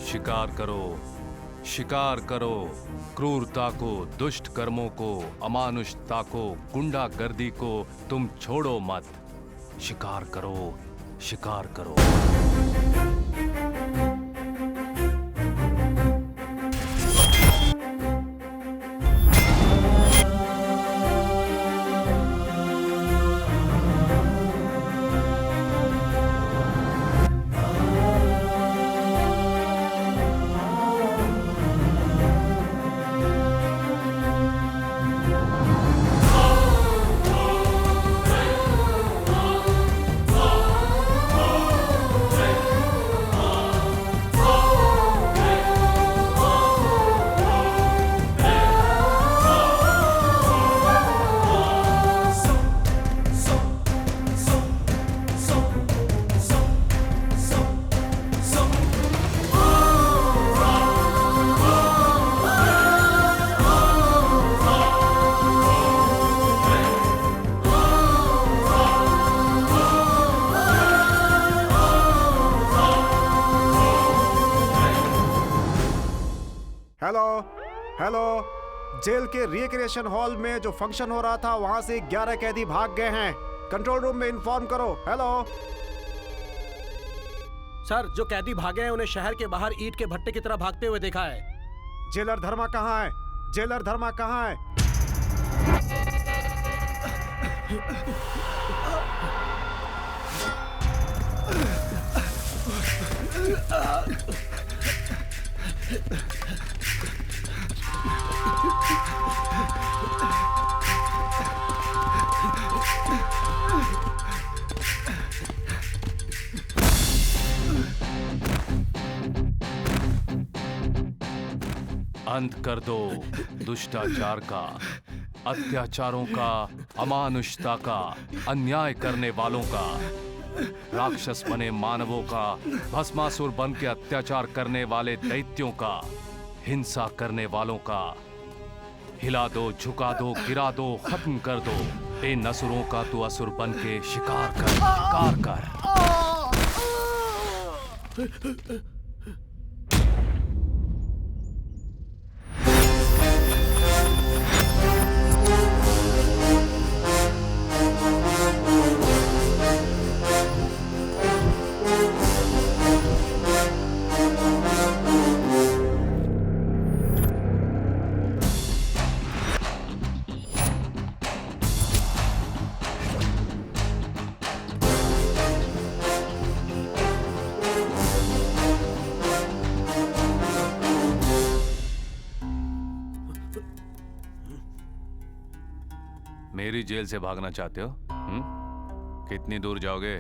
शिकार करो, शिकार करो, क्रूरता को, दुष्ट कर्मों को, अमानुषता को, गुंडागर्दी को तुम छोड़ो मत। शिकार करो, शिकार करो। हेलो, जेल के रिक्रिएशन हॉल में जो फंक्शन हो रहा था वहां से 11 कैदी भाग गए हैं। कंट्रोल रूम में इन्फॉर्म करो। हेलो सर, जो कैदी भागे हैं उन्हें शहर के बाहर ईंट के भट्टे की तरह भागते हुए देखा है। जेलर धर्मा कहाँ है? जेलर धर्मा कहाँ है? अंत कर दो दुष्टाचार का, अत्याचारों का, अमानुषता का, अन्याय करने वालों का, राक्षस बने मानवों का, भस्मासुर बन के अत्याचार करने वाले दैत्यों का, हिंसा करने वालों का। हिला दो, झुका दो, गिरा दो, खत्म कर दो। इन असुरों का तू असुर बन के शिकार कर, शिकार कर। मेरी जेल से भागना चाहते हो? कितनी दूर जाओगे?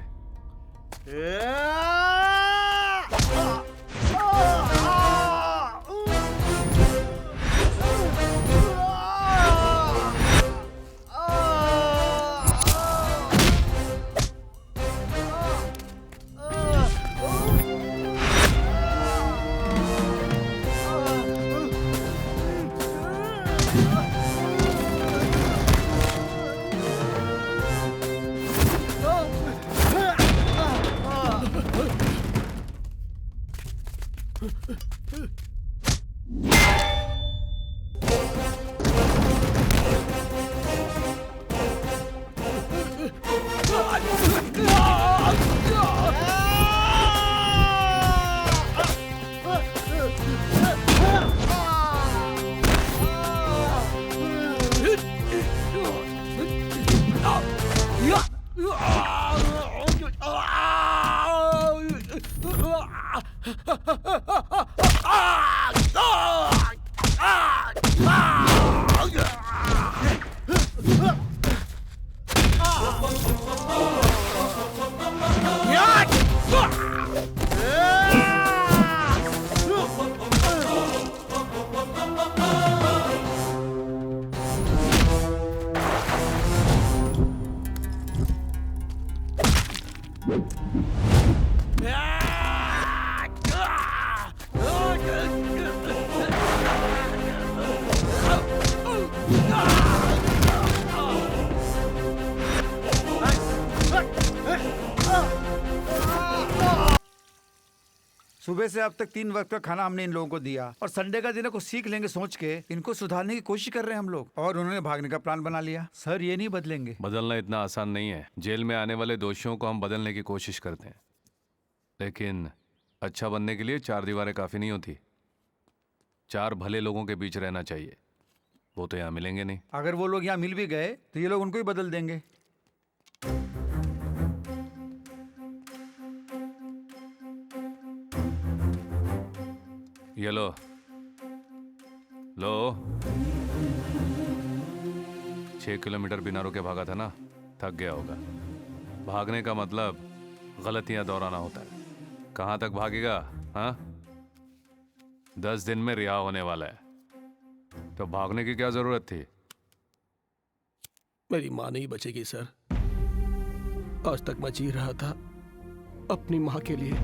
सुबह से अब तक 3 वक्त का खाना हमने इन लोगों को दिया और संडे का दिन है, कुछ सीख लेंगे सोच के इनको सुधारने की कोशिश कर रहे हैं हम लोग, और उन्होंने भागने का प्लान बना लिया। सर ये नहीं बदलेंगे। बदलना इतना आसान नहीं है। जेल में आने वाले दोषियों को हम बदलने की कोशिश करते हैं, लेकिन अच्छा बनने के लिए 4 दीवारें काफ़ी नहीं होती। 4 भले लोगों के बीच रहना चाहिए। वो तो यहाँ मिलेंगे नहीं। अगर वो लोग यहाँ मिल भी गए तो ये लोग उनको ही बदल देंगे। ये लो लो। 6 किलोमीटर बिना रुके भागा था ना, थक गया होगा। भागने का मतलब गलतियां दोहराना होता है। कहाँ तक भागेगा? हाँ, 10 दिन में रिहा होने वाला है, तो भागने की क्या जरूरत थी? मेरी माँ नहीं बचेगी सर। आज तक मैं जी रहा था अपनी माँ के लिए।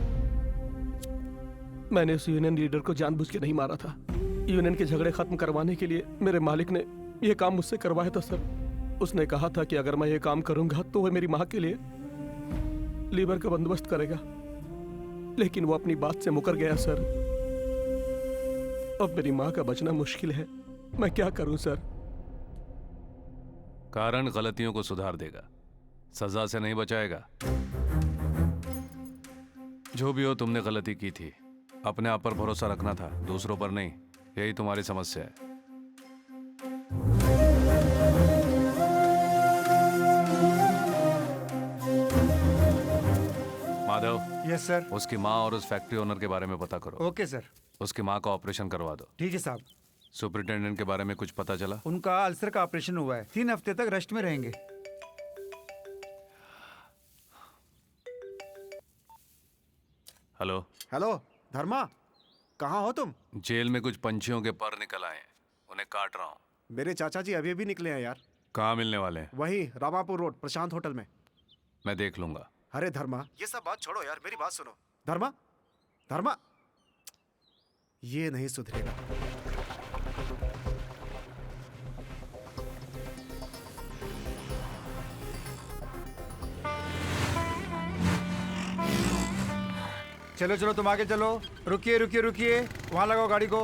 मैंने उस यूनियन लीडर को जानबूझ के नहीं मारा था। यूनियन के झगड़े खत्म करवाने के लिए मेरे मालिक ने यह काम मुझसे करवाया था सर। उसने कहा था कि अगर मैं ये काम करूंगा तो वह मेरी माँ के लिए लीवर का बंदोबस्त करेगा, लेकिन वो अपनी बात से मुकर गया सर। अब मेरी माँ का बचना मुश्किल है। मैं क्या करूं सर? कारण गलतियों को सुधार देगा, सजा से नहीं बचाएगा। जो भी हो, तुमने गलती की थी। अपने आप पर भरोसा रखना था, दूसरों पर नहीं। यही तुम्हारी समस्या है। Madhav, yes sir. उसकी माँ और उस फैक्ट्री ओनर के बारे में पता करो। Okay sir. उसकी माँ का ऑपरेशन करवा दो। ठीक है साहब। सुपरिटेंडेंट के बारे में कुछ पता चला? उनका अल्सर का ऑपरेशन हुआ है, 3 हफ्ते तक रेस्ट में रहेंगे। हेलो। हेलो धर्मा, कहाँ हो तुम? जेल में कुछ पंछियों के पर निकल आए हैं, उन्हें काट रहा हूँ। मेरे चाचा जी अभी भी निकले हैं यार। कहाँ मिलने वाले हैं? वहीं रामापुर रोड प्रशांत होटल में। मैं देख लूंगा। अरे धर्मा, ये सब बात छोड़ो यार, मेरी बात सुनो। धर्मा, धर्मा, ये नहीं सुधरेगा। चलो चलो तुम आगे चलो। रुकिए रुकिए रुकिए, वहाँ लगाओ गाड़ी को,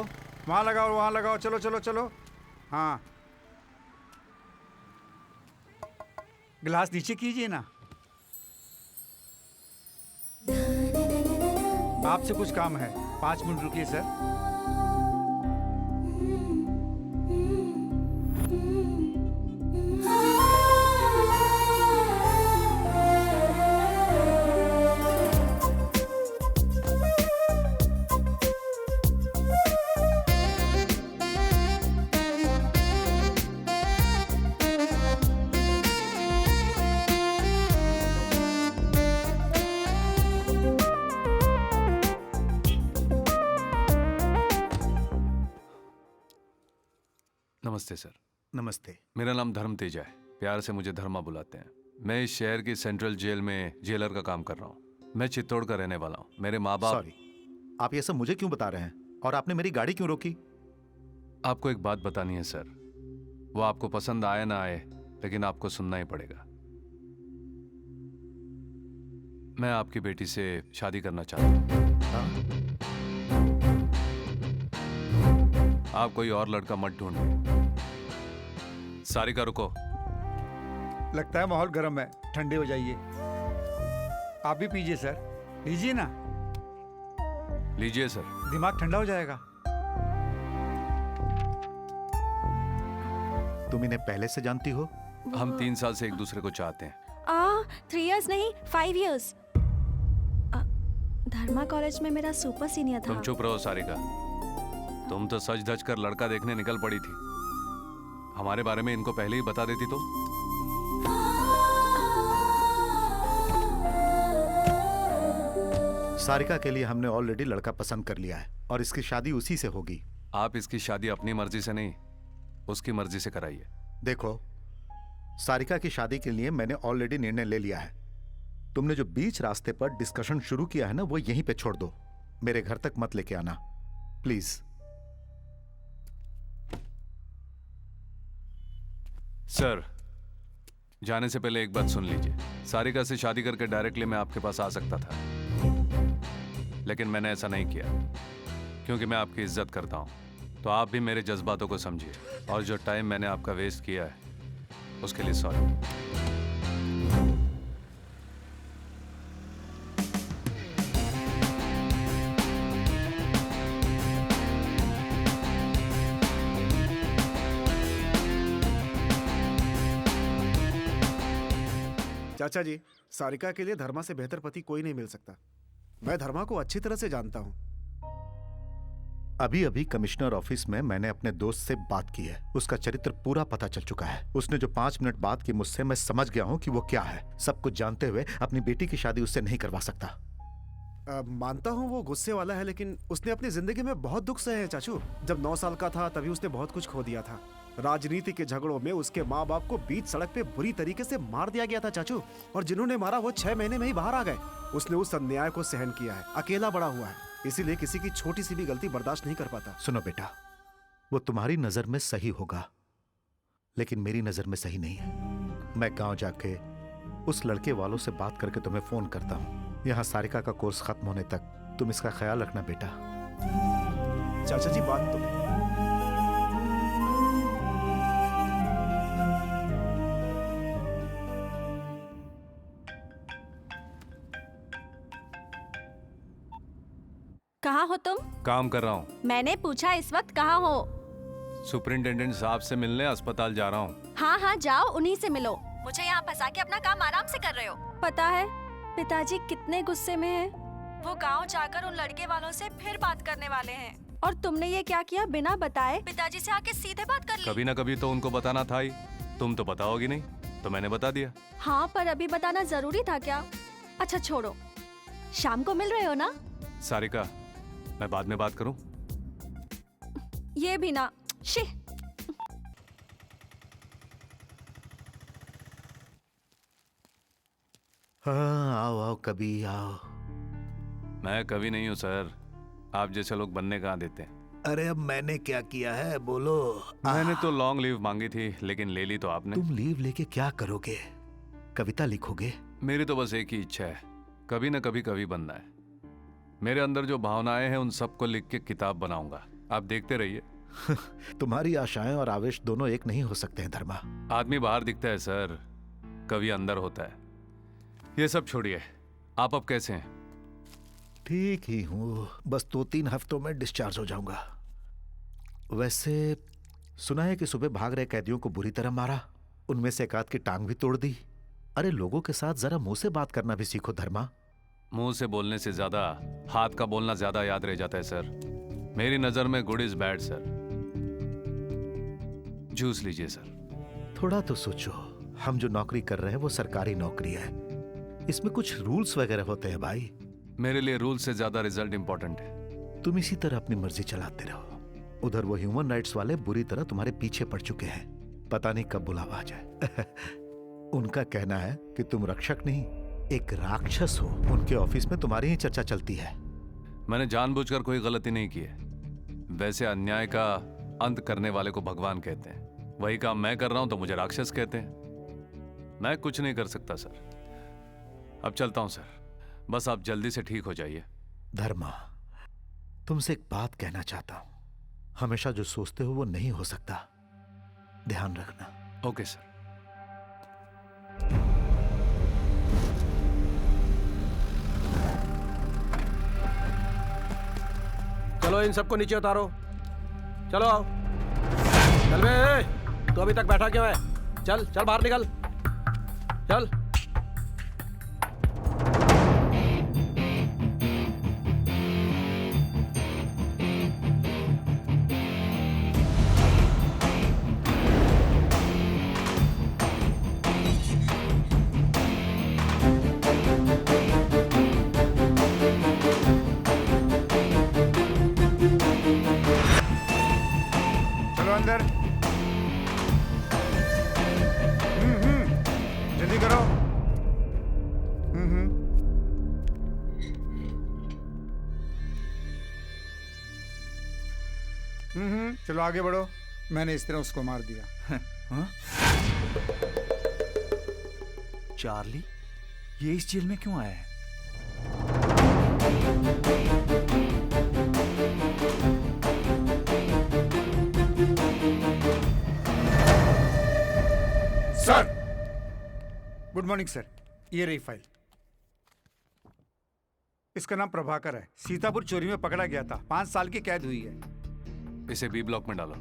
वहाँ लगाओ, वहाँ लगाओ। चलो चलो चलो। हाँ, गिलास नीचे कीजिए ना। आपसे कुछ काम है, 5 मिनट रुकिए सर। नमस्ते सर। नमस्ते। मेरा नाम धर्म तेजा है, प्यार से मुझे धर्मा बुलाते हैं। मैं इस शहर की सेंट्रल जेल में जेलर का काम कर रहा हूँ। मैं चित्तौड़ का रहने वाला हूँ। मेरे माँ बाप। सॉरी, आप ये सब मुझे क्यों बता रहे हैं? और आपने मेरी गाड़ी क्यों रोकी? आपको एक बात बतानी है सर। वो आपको पसंद आए ना आए, लेकिन आपको सुनना ही पड़ेगा। मैं आपकी बेटी से शादी करना चाहता हूँ। आप कोई और लड़का मत ढूंढिए। सारिका रुको। लगता है माहौल गर्म है, ठंडे हो जाइए। आप भी पीजिए सर, लीजिए ना। लीजिए सर। दिमाग ठंडा हो जाएगा। तुम इन्हें पहले से जानती हो? हम 3 साल से एक दूसरे को चाहते हैं। 3 इयर्स नहीं, 5 इयर्स। धर्मा कॉलेज में मेरा सुपर सीनियर था। तुम चुप रहो सारिका। तुम तो सच धज कर लड़का देखने निकल पड़ी थी। हमारे बारे में इनको पहले ही बता देती तो। सारिका के लिए हमने ऑलरेडी लड़का पसंद कर लिया है और इसकी शादी उसी से होगी। आप इसकी शादी अपनी मर्जी से नहीं, उसकी मर्जी से कराइए। देखो, सारिका की शादी के लिए मैंने ऑलरेडी निर्णय ले लिया है। तुमने जो बीच रास्ते पर डिस्कशन शुरू किया है ना, वो यहीं पे छोड़ दो। मेरे घर तक मत लेके आना प्लीज। सर, जाने से पहले एक बात सुन लीजिए। सारिका से शादी करके डायरेक्टली मैं आपके पास आ सकता था, लेकिन मैंने ऐसा नहीं किया क्योंकि मैं आपकी इज्जत करता हूँ। तो आप भी मेरे जज्बातों को समझिए और जो टाइम मैंने आपका वेस्ट किया है उसके लिए सॉरी। चाचा जी, सारिका के लिए धर्मा से बेहतर पति कोई नहीं मिल सकता। मैं धर्मा को अच्छी तरह से जानता हूँ। अभी अभी कमिश्नर ऑफिस में मैंने अपने दोस्त से बात की है। उसका चरित्र पूरा पता चल चुका है। उसने जो 5 मिनट बात की मुझसे, मैं समझ गया हूँ कि वो क्या है। सब कुछ जानते हुए अपनी बेटी की शादी उससे नहीं करवा सकता। मानता हूँ वो गुस्से वाला है, लेकिन उसने अपनी जिंदगी में बहुत दुख सहे हैं चाचू। जब 9 साल का था तभी उसने बहुत कुछ खो दिया था। राजनीति के झगड़ों में उसके माँ बाप को बीच सड़क पे बुरी तरीके से मार दिया गया था चाचू, और जिन्होंने मारा वो 6 महीने में ही बाहर आ गए। उसने उस अन्याय को सहन किया है, अकेला बड़ा हुआ है, इसीलिए किसी की छोटी सी भी गलती बर्दाश्त नहीं कर पाता। सुनो बेटा, वो तुम्हारी नजर में सही होगा, लेकिन मेरी नजर में सही नहीं है। मैं गांव जाके उस लड़के वालों से बात करके तुम्हें फोन करता हूँ। यहाँ सारिका का कोर्स खत्म होने तक तुम इसका ख्याल रखना बेटा। चाचा जी, बात तो कहाँ हो तुम? काम कर रहा हूँ। मैंने पूछा इस वक्त कहाँ हो? सुपरिंटेंडेंट साहब से मिलने अस्पताल जा रहा हूँ। हाँ हाँ जाओ, उन्हीं से मिलो। मुझे यहाँ फंसा के अपना काम आराम से कर रहे हो। पता है पिताजी कितने गुस्से में हैं। वो गांव जाकर उन लड़के वालों से फिर बात करने वाले हैं, और तुमने ये क्या किया? बिना बताए पिताजी से आके सीधे बात कर ली। कभी ना कभी तो उनको बताना था ही। तुम तो बताओगी नहीं, तो मैंने बता दिया। हाँ, पर अभी बताना जरूरी था क्या? अच्छा छोड़ो, शाम को मिल रहे हो ना? सारिका, मैं बाद में बात करूं? ये भी ना। शी। हाँ, आओ आओ, कभी आओ। मैं कभी नहीं हूँ सर, आप जैसे लोग बनने कहाँ देते हैं। अरे अब मैंने क्या किया है, बोलो। मैंने तो लॉन्ग लीव मांगी थी, लेकिन ले ली तो आपने। तुम लीव लेके क्या करोगे? कविता लिखोगे? मेरी तो बस एक ही इच्छा है, कभी ना कभी कवि बनना है। मेरे अंदर जो भावनाएं हैं उन सबको लिख के किताब बनाऊंगा। आप देखते रहिए। तुम्हारी आशाएं और आवेश दोनों एक नहीं हो सकते हैं धर्मा। आदमी बाहर दिखता है सर, कवि अंदर होता है। ये सब छोड़िए, आप अब कैसे हैं? ठीक ही हूँ, बस 2-3 हफ्तों में डिस्चार्ज हो जाऊंगा। वैसे सुना है कि सुबह भाग रहे कैदियों को बुरी तरह मारा, उनमें से एक आध की टांग भी तोड़ दी। अरे लोगों के साथ जरा मुंह से बात करना भी सीखो धर्मा। मुंह से बोलने से ज्यादा हाथ का बोलना ज्यादा याद रह जाता है सर। मेरी नजर में good is bad sir. Juice लीजिए सर। थोड़ा तो सोचो, हम जो नौकरी कर रहे हैं वो सरकारी नौकरी है, इसमें कुछ रूल्स वगैरह होते हैं भाई। मेरे लिए रूल से ज्यादा रिजल्ट इंपॉर्टेंट है। तुम इसी तरह अपनी मर्जी चलाते रहो। उधर वो ह्यूमन राइट्स वाले बुरी तरह तुम्हारे पीछे पड़ चुके हैं, पता नहीं कब बुलावा आ जाए। उनका कहना है कि तुम रक्षक नहीं, एक राक्षस हो। उनके ऑफिस में तुम्हारी ही चर्चा चलती है। मैंने जानबूझकर कोई गलती नहीं की है। वैसे अन्याय का अंत करने वाले को भगवान कहते हैं, वही काम मैं कर रहा हूं तो मुझे राक्षस कहते हैं। मैं कुछ नहीं कर सकता सर। अब चलता हूं सर, बस आप जल्दी से ठीक हो जाइए। धर्मा, तुमसे एक बात कहना चाहता हूं। हमेशा जो सोचते हो वो नहीं हो सकता, ध्यान रखना। Okay sir. चलो इन सबको नीचे उतारो। चलो आओ। चल बे, तू अभी तक बैठा क्यों है? चल चल बाहर निकल, चल। चलो अंदर। जल्दी करो। चलो आगे बढ़ो। मैंने इस तरह उसको मार दिया। हाँ? चार्ली ये इस जेल में क्यों आया है? Sir, good morning sir. ये रही फाइल। इसका नाम प्रभाकर है। सीतापुर चोरी में पकड़ा गया था। 5 साल की कैद हुई है। इसे बी ब्लॉक में डालो।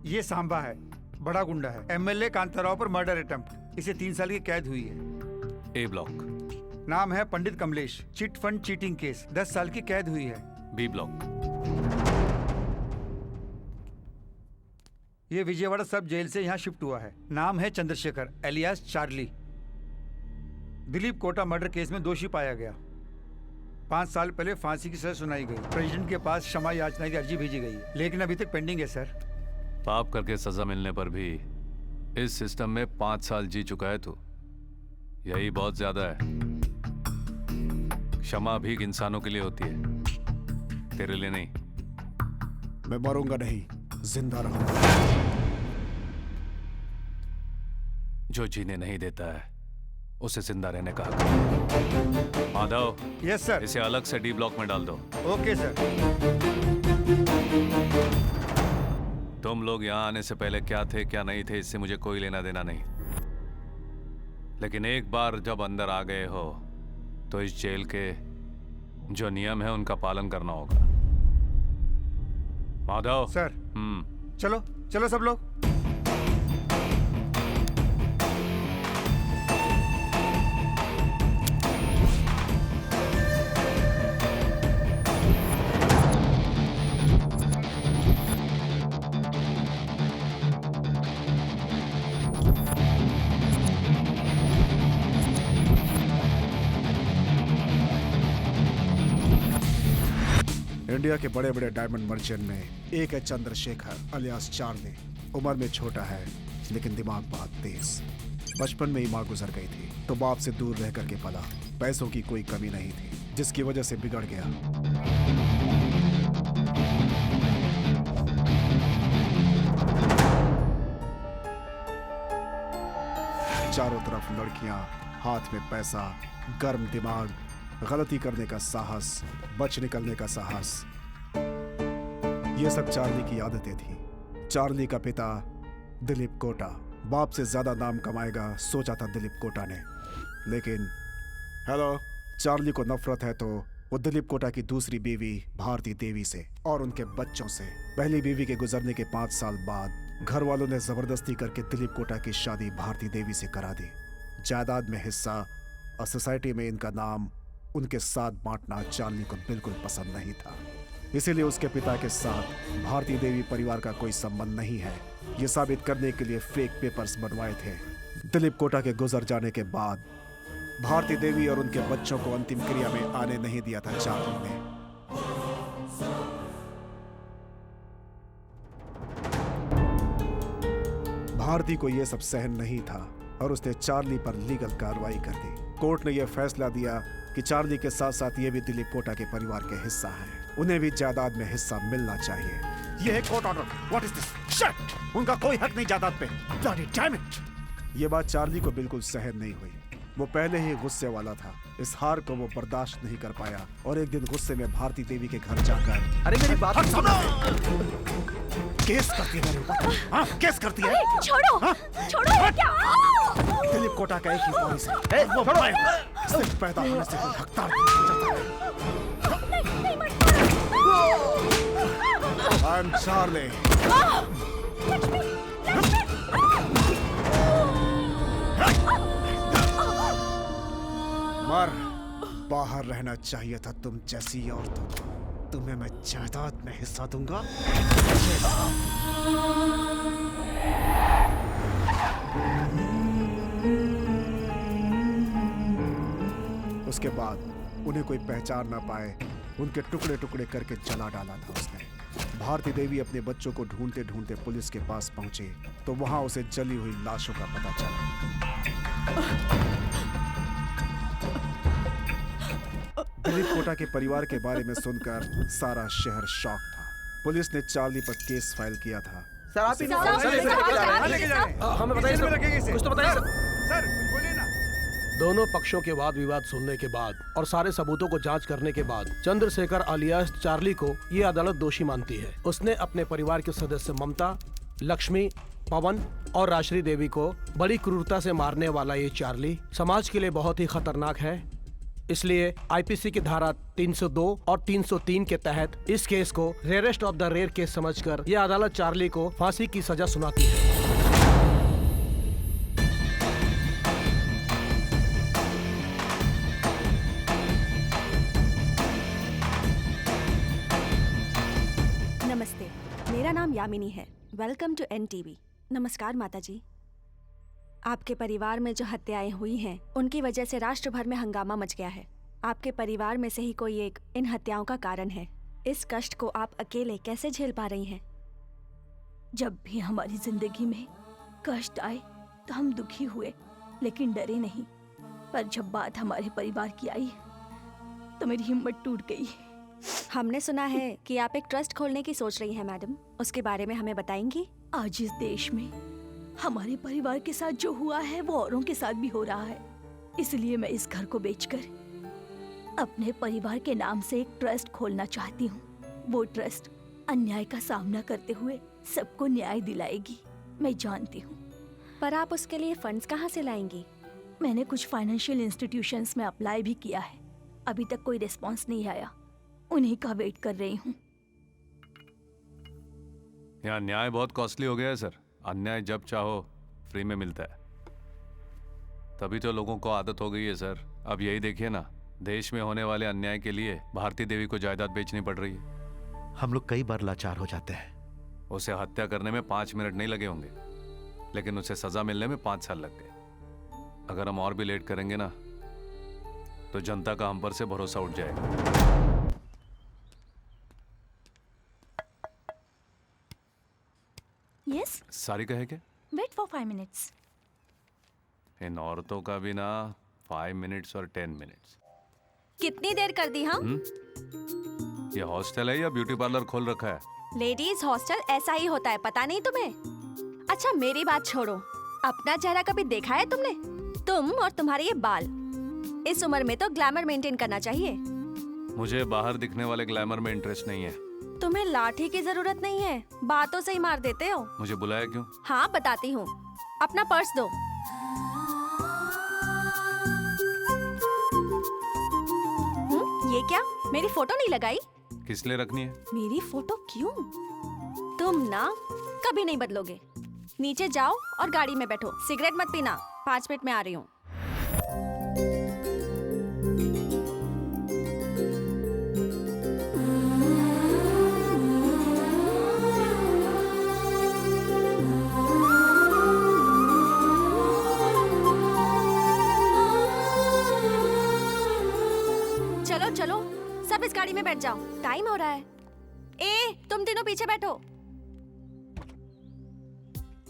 ये सांबा है, बड़ा गुंडा है। एमएलए कांताराव पर मर्डर अटेम्प्ट। इसे 3 साल की कैद हुई है। A block. नाम है Pandit Kamlesh. Chit fund cheating case, 10 साल की कैद हुई है। B block. ये विजयवाड़ा सब जेल से यहाँ शिफ्ट हुआ है। नाम है Chandrashekhar alias Charlie. Dilip Kota murder case में दोषी पाया गया। 5 साल पहले फांसी की सजा सुनाई गई। प्रेसिडेंट के पास क्षमा याचना की अर्जी भेजी गई, लेकिन अभी तक पेंडिंग है सर। पाप करके सजा मिलने पर भी इस सिस्टम में 5 साल जी चुका है तू। यही बहुत ज्यादा है। क्षमा भीख इंसानों के लिए होती है, तेरे लिए नहीं। मैं मरूंगा नहीं, जिंदा रहूंगा। जो जीने नहीं देता है उसे जिंदा रहने का हक है। Madhav, yes sir. इसे अलग से डी ब्लॉक में डाल दो। Okay sir. तुम लोग यहाँ आने से पहले क्या थे क्या नहीं थे इससे मुझे कोई लेना देना नहीं, लेकिन एक बार जब अंदर आ गए हो तो इस जेल के जो नियम है उनका पालन करना होगा। माधव सर। चलो चलो सब लोग। इंडिया के बड़े बड़े डायमंड मर्चेंट में एक है चंद्रशेखर अलियास चार्ली। उम्र में छोटा है लेकिन दिमाग बहुत तेज। बचपन में ही माँ गुजर गई थी तो बाप से दूर रह करके पला। पैसों की कोई कमी नहीं थी जिसकी वजह से बिगड़ गया। चारों तरफ लड़कियां, हाथ में पैसा, गर्म दिमाग, गलती करने का साहस, बच निकलने का साहस, ये सब चार्ली की आदतें थी। चार्ली का पिता दिलीप कोटा बाप से ज्यादा नाम कमाएगा सोचा था दिलीप कोटा ने, लेकिन हेलो, चार्ली को नफरत है तो वो दिलीप कोटा की दूसरी बीवी भारती देवी से और उनके बच्चों से। पहली बीवी के गुजरने के 5 साल बाद घर वालों ने जबरदस्ती करके दिलीप कोटा की शादी भारती देवी से करा दी। जायदाद में हिस्सा और सोसाइटी में इनका नाम उनके साथ बांटना चार्ली को बिल्कुल पसंद नहीं था। इसीलिए उसके पिता के साथ भारती देवी परिवार का कोई संबंध नहीं है ये साबित करने के लिए फेक पेपर्स बनवाए थे। दिलीप कोटा के गुजर जाने के बाद भारती देवी और उनके बच्चों को अंतिम क्रिया में आने नहीं दिया था चार्ली ने। भारती को यह सब सहन नहीं था और उसने चार्ली पर लीगल कार्रवाई कर दी। कोर्ट ने यह फैसला दिया कि चार्ली के साथ साथ ये भी दिलीप कोटा के परिवार के हिस्सा है, उन्हें भी जायदाद में हिस्सा मिलना चाहिए। ये है court order. What is this? Shit! उनका कोई हक नहीं जायदाद पे। Bloody damn it! ये बात चार्ली को बिल्कुल सहन नहीं हुई। वो पहले ही गुस्से वाला था। इस हार को वो बर्दाश्त नहीं कर पाया और एक दिन गुस्से में भारती देवी के घर जाकर अरे मेरी बात सुनो। केस करती है मेरे ऊपर। हाँ, केस करती है। छोड़ो, हाँ? छोड़ो ये क्या? दिलीप कोटा का एक ही पॉइस है, वो मैं। सिर्फ पैदा होने से कोई हकदार नहीं हो जाता है। I am Charlie. मर, बाहर रहना चाहिए था तुम जैसी औरतों को। तुम्हें मैं जायदाद में हिस्सा दूंगा। उसके बाद उन्हें कोई पहचान ना पाए उनके टुकड़े टुकड़े करके जला डाला था उसने। भारती देवी अपने बच्चों को ढूंढते ढूंढते पुलिस के पास पहुंचे तो वहां उसे जली हुई लाशों का पता चला। दिलीप कोटा के परिवार के बारे में सुनकर सारा शहर शॉक था। पुलिस ने चार्ली पर केस फाइल किया था। सर आप ही सर, आप सर, लेके जा रहे हैं। हमें बताइए सर, कुछ तो बताइए सर। सर बोलिए ना। दोनों पक्षों के वाद विवाद सुनने के बाद और सारे सबूतों को जांच करने के बाद चंद्रशेखर अलियास चार्ली को ये अदालत दोषी मानती है। उसने अपने परिवार के सदस्य ममता, लक्ष्मी, पवन और राश्री देवी को बड़ी क्रूरता से मारने वाला ये चार्ली समाज के लिए बहुत ही खतरनाक है। इसलिए आईपीसी की धारा 302 और 303 के तहत इस केस को rarest of the rare case समझकर यह अदालत चार्ली को फांसी की सजा सुनाती है। नमस्ते, मेरा नाम यामिनी है। Welcome to NTV. नमस्कार माता जी। आपके परिवार में जो हत्याएं हुई हैं, उनकी वजह से राष्ट्र भर में हंगामा मच गया है। आपके परिवार में से ही कोई एक इन हत्याओं का कारण है। इस कष्ट को आप अकेले कैसे झेल पा रही हैं? जब भी हमारी जिंदगी में कष्ट आए तो हम दुखी हुए, लेकिन डरे नहीं। पर जब बात हमारे परिवार की आई तो मेरी हिम्मत टूट गई। हमने सुना है कि आप एक ट्रस्ट खोलने की सोच रही हैं मैडम, उसके बारे में हमें बताएंगी? आज इस देश में हमारे परिवार के साथ जो हुआ है वो औरों के साथ भी हो रहा है। इसलिए मैं इस घर को बेचकर अपने परिवार के नाम से एक ट्रस्ट खोलना चाहती हूँ। वो ट्रस्ट अन्याय का सामना करते हुए सबको न्याय दिलाएगी, मैं जानती हूँ। पर आप उसके लिए फंड्स कहाँ से लाएंगी? मैंने कुछ फाइनेंशियल इंस्टीट्यूशंस में अप्लाई भी किया है, अभी तक कोई रिस्पॉन्स नहीं आया। उन्हीं का वेट कर रही हूँ। यहाँ न्याय बहुत कॉस्टली हो गया है सर। अन्याय जब चाहो फ्री में मिलता है, तभी तो लोगों को आदत हो गई है सर। अब यही देखिए ना, देश में होने वाले अन्याय के लिए भारती देवी को जायदाद बेचनी पड़ रही है। हम लोग कई बार लाचार हो जाते हैं। उसे हत्या करने में 5 मिनट नहीं लगे होंगे, लेकिन उसे सजा मिलने में 5 साल लग गए। अगर हम और भी लेट करेंगे ना, तो जनता का हम पर से भरोसा उठ जाएगा। यस, सारिका है क्या? Wait for 5 minutes. इन औरतों का भी ना 5 मिनट्स और 10 मिनट्स। कितनी देर कर दी हम? ये हॉस्टल है या ब्यूटी पार्लर खोल रखा है? लेडीज हॉस्टल ऐसा ही होता है, पता नहीं तुम्हें? अच्छा मेरी बात छोड़ो, अपना चेहरा कभी देखा है तुमने? तुम और तुम्हारे ये बाल, इस उम्र में तो ग्लैमर मेंटेन करना चाहिए। मुझे बाहर दिखने वाले ग्लैमर में इंटरेस्ट नहीं है। तुम्हें लाठी की जरूरत नहीं है, बातों से ही मार देते हो। मुझे बुलाया क्यों? हाँ बताती हूँ, अपना पर्स दो। ये क्या, मेरी फोटो नहीं लगाई? किस लिए रखनी है? मेरी फोटो क्यों? तुम ना कभी नहीं बदलोगे। नीचे जाओ और गाड़ी में बैठो। सिगरेट मत पीना, 5 मिनट में आ रही हूँ। चलो चलो, सब इस गाड़ी में बैठ जाओ, टाइम हो रहा है। ए, तुम तीनों पीछे बैठो।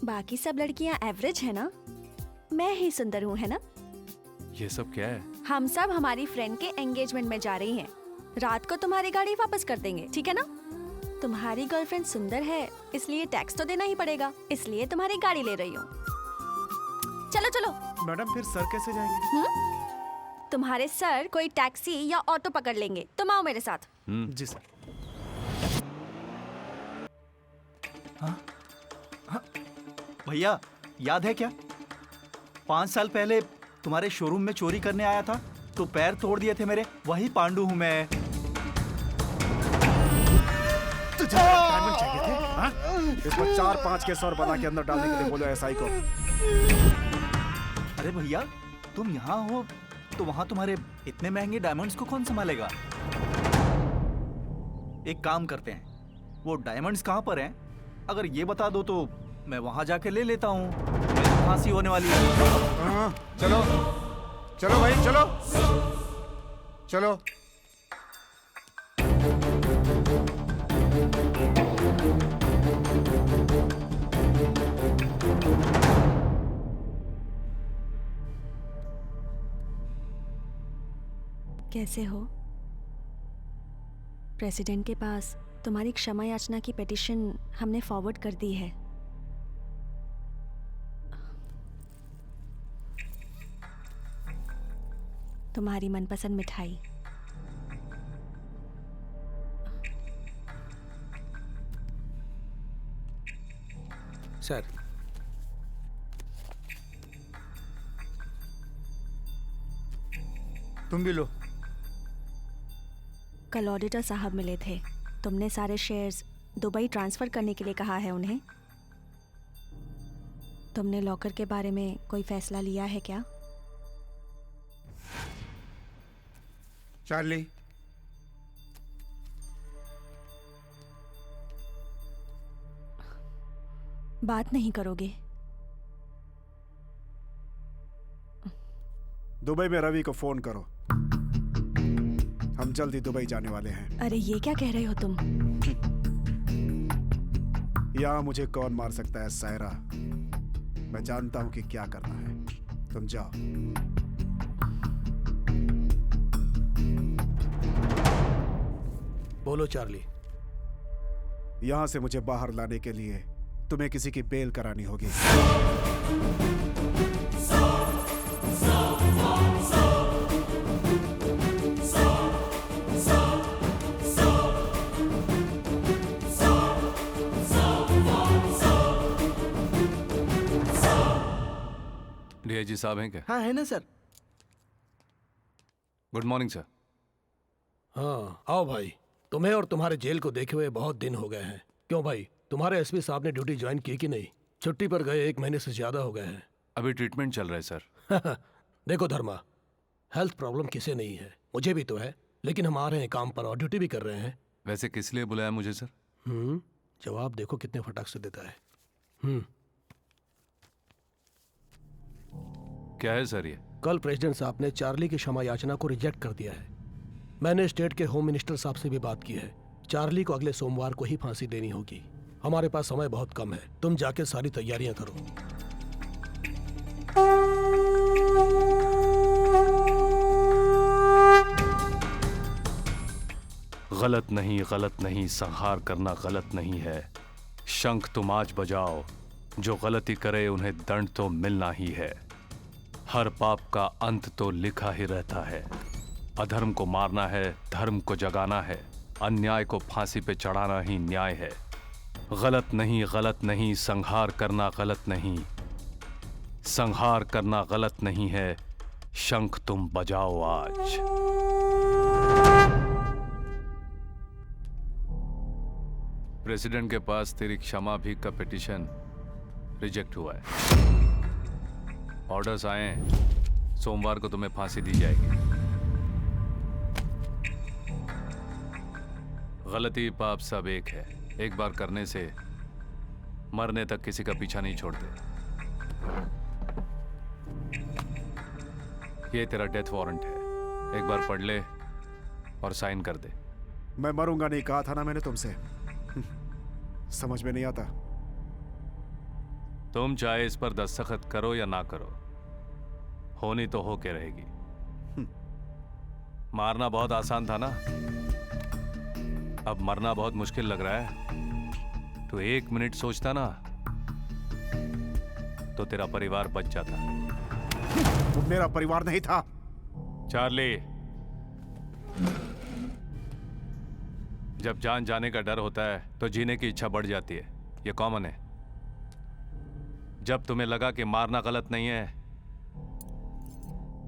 बाकी सब लड़कियां एवरेज है ना, मैं ही सुंदर हूँ, है ना? ये सब क्या है? हम सब हमारी फ्रेंड के एंगेजमेंट में जा रही हैं। रात को तुम्हारी गाड़ी वापस कर देंगे, ठीक है ना? तुम्हारी गर्लफ्रेंड सुंदर है, इसलिए टैक्स तो देना ही पड़ेगा, इसलिए तुम्हारी गाड़ी ले रही हूँ। चलो चलो। मैडम फिर सर कैसे जाएंगे? तुम्हारे सर कोई टैक्सी या ऑटो पकड़ लेंगे, तुम आओ मेरे साथ। जी सर। भैया याद है क्या, 5 साल पहले तुम्हारे शोरूम में चोरी करने आया था तो पैर तोड़ दिए थे मेरे, वही पांडु हूँ मैं। तुझे डायमंड चाहिए थे? हाँ? इसको 4-5 केस और बना के अंदर डालने के लिए बोलो एसआई को। अरे भैया तुम यहाँ हो तो वहाँ तुम्हारे इतने महंगे डायमंड्स को कौन संभालेगा? एक काम करते हैं, वो डायमंड्स कहाँ पर हैं? अगर ये बता दो तो मैं वहाँ जाके ले लेता हूँ। फांसी होने वाली है। चलो चलो भाई चलो चलो। कैसे हो? प्रेसिडेंट के पास तुम्हारी क्षमा याचना की पिटीशन हमने फॉरवर्ड कर दी है। तुम्हारी मनपसंद मिठाई। सर, तुम भी लो। कल ऑडिटर साहब मिले थे। तुमने सारे शेयर्स दुबई ट्रांसफर करने के लिए कहा है उन्हें। तुमने लॉकर के बारे में कोई फैसला लिया है क्या? चार्ली, बात नहीं करोगे? दुबई में रवि को फोन करो, हम जल्द ही दुबई जाने वाले हैं। अरे ये क्या कह रहे हो तुम? यहाँ मुझे कौन मार सकता है सायरा, मैं जानता हूँ कि क्या करना है। तुम जाओ। बोलो चार्ली। यहाँ से मुझे बाहर लाने के लिए तुम्हें किसी की बेल करानी होगी। डीआईजी साहब हैं क्या? हाँ है ना सर। Good morning sir. हाँ आओ भाई, तुम्हें और तुम्हारे जेल को देखे हुए बहुत दिन हो गए हैं। क्यों भाई, तुम्हारे एसपी साहब ने ड्यूटी ज्वाइन की कि नहीं? छुट्टी पर गए 1 महीने से ज्यादा हो गए हैं। अभी ट्रीटमेंट चल रहा है सर। देखो धर्मा, हेल्थ प्रॉब्लम किसे नहीं है, मुझे भी तो है, लेकिन हम आ रहे हैं काम पर और ड्यूटी भी कर रहे हैं। वैसे किस लिए बुलाया मुझे सर? जवाब देखो कितने फटाक से देता है। क्या है सर ये? कल प्रेसिडेंट साहब ने चार्ली की क्षमा याचना को रिजेक्ट कर दिया है। मैंने स्टेट के होम मिनिस्टर साहब से भी बात की है। चार्ली को अगले सोमवार को ही फांसी देनी होगी। हमारे पास समय बहुत कम है, तुम जाके सारी तैयारियां करो। गलत नहीं, संहार करना गलत नहीं है। शंख तुम आज बजाओ, जो गलती करे उन्हें दंड तो मिलना ही है। हर पाप का अंत तो लिखा ही रहता है। अधर्म को मारना है, धर्म को जगाना है, अन्याय को फांसी पे चढ़ाना ही न्याय है। गलत नहीं, संहार करना गलत नहीं, संहार करना गलत नहीं है। शंख तुम बजाओ आज। प्रेसिडेंट के पास तेरी क्षमा भी का पिटीशन रिजेक्ट हुआ है। ऑर्डर्स आए हैं, सोमवार को तुम्हें फांसी दी जाएगी। गलती पाप सब एक है, एक बार करने से मरने तक किसी का पीछा नहीं छोड़ते। ये तेरा डेथ वारंट है, एक बार पढ़ ले और साइन कर दे। मैं मरूंगा नहीं कहा था ना मैंने तुमसे, समझ में नहीं आता। तुम चाहे इस पर दस्तखत करो या ना करो, होनी तो हो के रहेगी। मारना बहुत आसान था ना, अब मरना बहुत मुश्किल लग रहा है। तो 1 मिनट सोचता ना तो तेरा परिवार बच जाता। वो मेरा परिवार नहीं था। चार्ली, जब जान जाने का डर होता है तो जीने की इच्छा बढ़ जाती है, ये कॉमन है। जब तुम्हें लगा कि मारना गलत नहीं है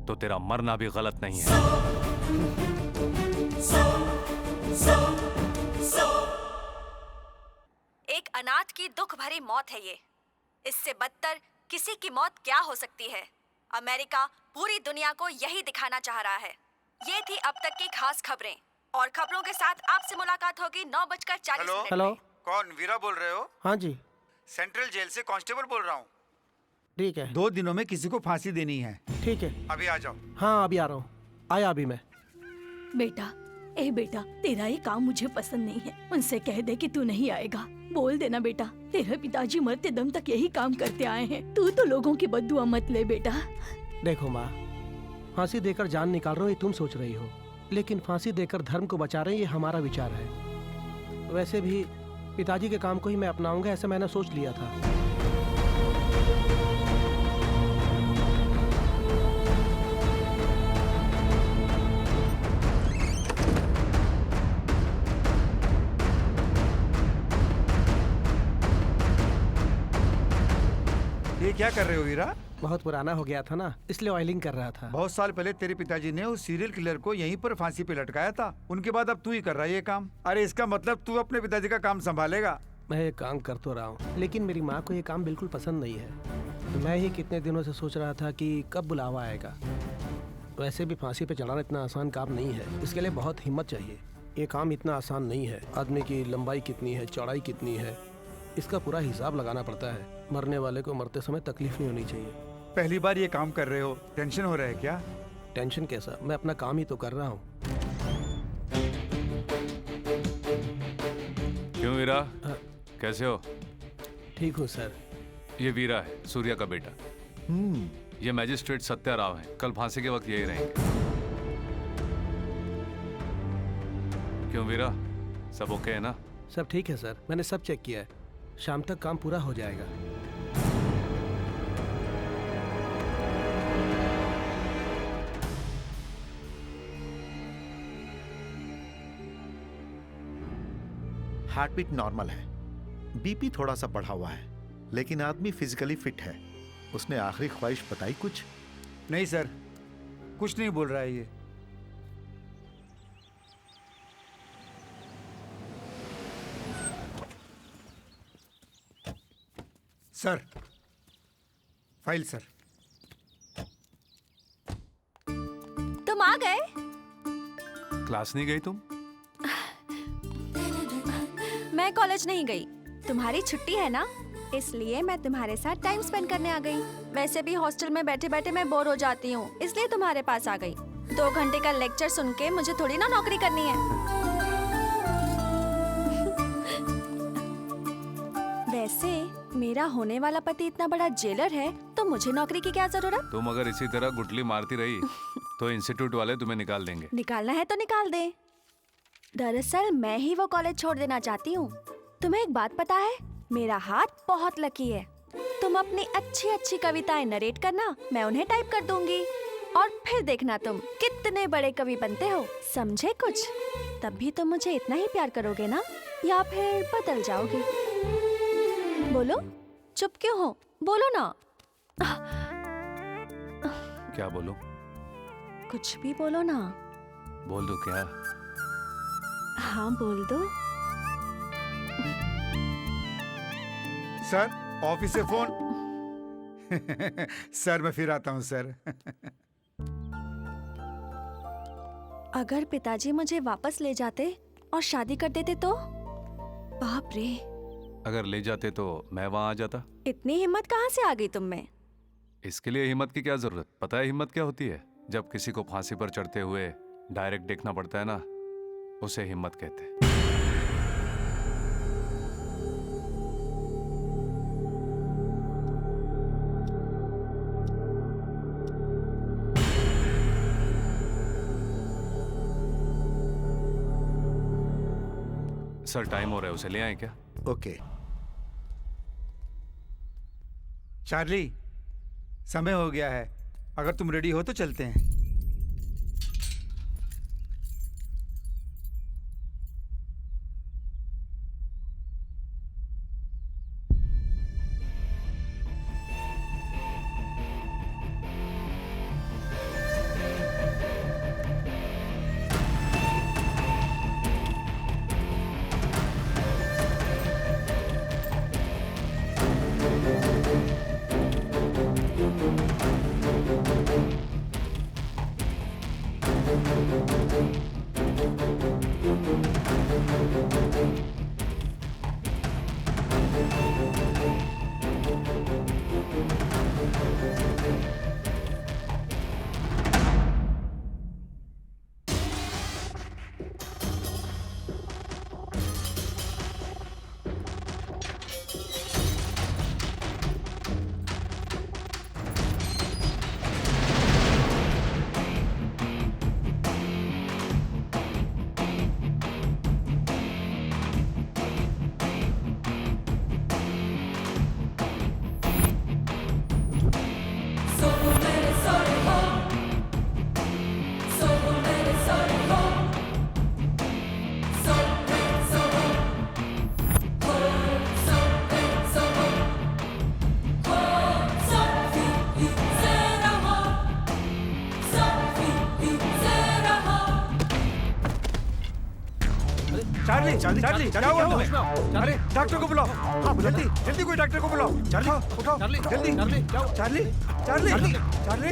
तो तेरा मरना भी गलत नहीं है। एक अनाथ की दुख भरी मौत है ये। इससे बदतर किसी की मौत क्या हो सकती है? अमेरिका पूरी दुनिया को यही दिखाना चाह रहा है। ये थी अब तक की खास खबरें, और खबरों के साथ आपसे मुलाकात होगी 9:40 हेलो, कौन? वीरा बोल रहे हो? हाँ जी। सेंट्रल जेल से कांस्टेबल बोल रहा हूँ। ठीक है। 2 दिनों में किसी को फांसी देनी है। ठीक है, अभी आ जाओ। हाँ अभी आ रहा हूँ। आया अभी मैं। बेटा, ए बेटा, तेरा ये काम मुझे पसंद नहीं है। उनसे कह दे कि तू नहीं आएगा। बोल देना बेटा, तेरे पिताजी मरते दम तक यही काम करते आए हैं। तू तो लोगों की बद्दुआ मत ले बेटा। देखो माँ, फांसी देकर जान निकाल रहे हो ये तुम सोच रही हो, लेकिन फांसी देकर धर्म को बचा रहे हैं ये हमारा विचार है। वैसे भी पिताजी के काम को ही मैं अपनाऊंगा ऐसा मैंने सोच लिया था। क्या कर रहे हो वीरा? बहुत पुराना हो गया था ना, इसलिए ऑयलिंग कर रहा था। बहुत साल पहले तेरे पिताजी ने उस सीरियल किलर को यहीं पर फांसी पे लटकाया था। उनके बाद अब तू ही कर रहा है ये काम। अरे इसका मतलब तू अपने पिताजी का काम संभालेगा। मैं ये काम कर तो रहा हूँ, लेकिन मेरी माँ को ये काम बिल्कुल पसंद नहीं है। मैं ही कितने दिनों से सोच रहा था कि कब बुलावा आएगा। वैसे भी फांसी पे चढ़ाना इतना आसान काम नहीं है, इसके लिए बहुत हिम्मत चाहिए। ये काम इतना आसान नहीं है। आदमी की लंबाई कितनी है, चौड़ाई कितनी है, इसका पूरा हिसाब लगाना पड़ता है। मरने वाले को मरते समय तकलीफ नहीं होनी चाहिए। पहली बार ये काम कर रहे हो, टेंशन हो रहा है क्या? टेंशन कैसा, मैं अपना काम ही तो कर रहा हूँ। क्यों वीरा, कैसे हो? ठीक हूँ सर। ये वीरा है, सूर्या का बेटा। ये मैजिस्ट्रेट सत्या राव है, कल फांसी के वक्त यही रहेंगे। क्यों वीरा, सब ओके है ना? सब ठीक है सर, मैंने सब चेक किया है। शाम तक काम पूरा हो जाएगा। हार्ट बीट नॉर्मल है, बीपी थोड़ा सा बढ़ा हुआ है, लेकिन आदमी फिजिकली फिट है। उसने आखिरी ख्वाहिश बताई कुछ? नहीं सर, कुछ नहीं बोल रहा है ये। Sir, file sir. तुम आ गए? क्लास नहीं गई तुम? मैं कॉलेज नहीं गई, तुम्हारी छुट्टी है ना, इसलिए मैं तुम्हारे साथ टाइम स्पेंड करने आ गई। वैसे भी हॉस्टल में बैठे बैठे मैं बोर हो जाती हूँ, इसलिए तुम्हारे पास आ गई। 2 घंटे का लेक्चर सुन के मुझे थोड़ी ना नौकरी करनी है। वैसे मेरा होने वाला पति इतना बड़ा जेलर है, तो मुझे नौकरी की क्या जरूरत? तुम अगर इसी तरह गुटली मारती रही तो इंस्टीट्यूट वाले तुम्हें निकाल देंगे। निकालना है तो निकाल दे। दरअसल मैं ही वो कॉलेज छोड़ देना चाहती हूँ। तुम्हें एक बात पता है, मेरा हाथ बहुत लकी है। तुम अपनी अच्छी अच्छी कविताएं नरेट करना, मैं उन्हें टाइप कर दूंगी, और फिर देखना तुम कितने बड़े कवि बनते हो। समझे कुछ? तब भी तुम मुझे इतना ही प्यार करोगे ना, या फिर बदल जाओगे? बोलो, चुप क्यों हो? बोलो ना। क्या बोलो? कुछ भी बोलो ना। बोल दो क्या? हाँ बोल दो। सर, ऑफिस से फोन। सर मैं फिर आता हूँ सर। अगर पिताजी मुझे वापस ले जाते और शादी कर देते तो? बाप रे, अगर ले जाते तो मैं वहां आ जाता। इतनी हिम्मत कहाँ से आ गई तुम में? इसके लिए हिम्मत की क्या जरूरत? पता है हिम्मत क्या होती है? जब किसी को फांसी पर चढ़ते हुए डायरेक्ट देखना पड़ता है ना, उसे हिम्मत कहते हैं। सर टाइम हो रहा है, उसे ले आए क्या? ओके। चार्ली, समय हो गया है, अगर तुम रेडी हो तो चलते हैं। चार्ली चार्ली, चार्ली चार्ली, क्या हुआ क्या हुआ? तुम्हें? अरे डॉक्टर को बुलाओ। हाँ, बुला जल्दी जल्दी कोई डॉक्टर को बुलाओ। चार्ली, उठाओ चार्ली, जल्दी। चार्ली, क्या हुआ? Charlie Charlie Charlie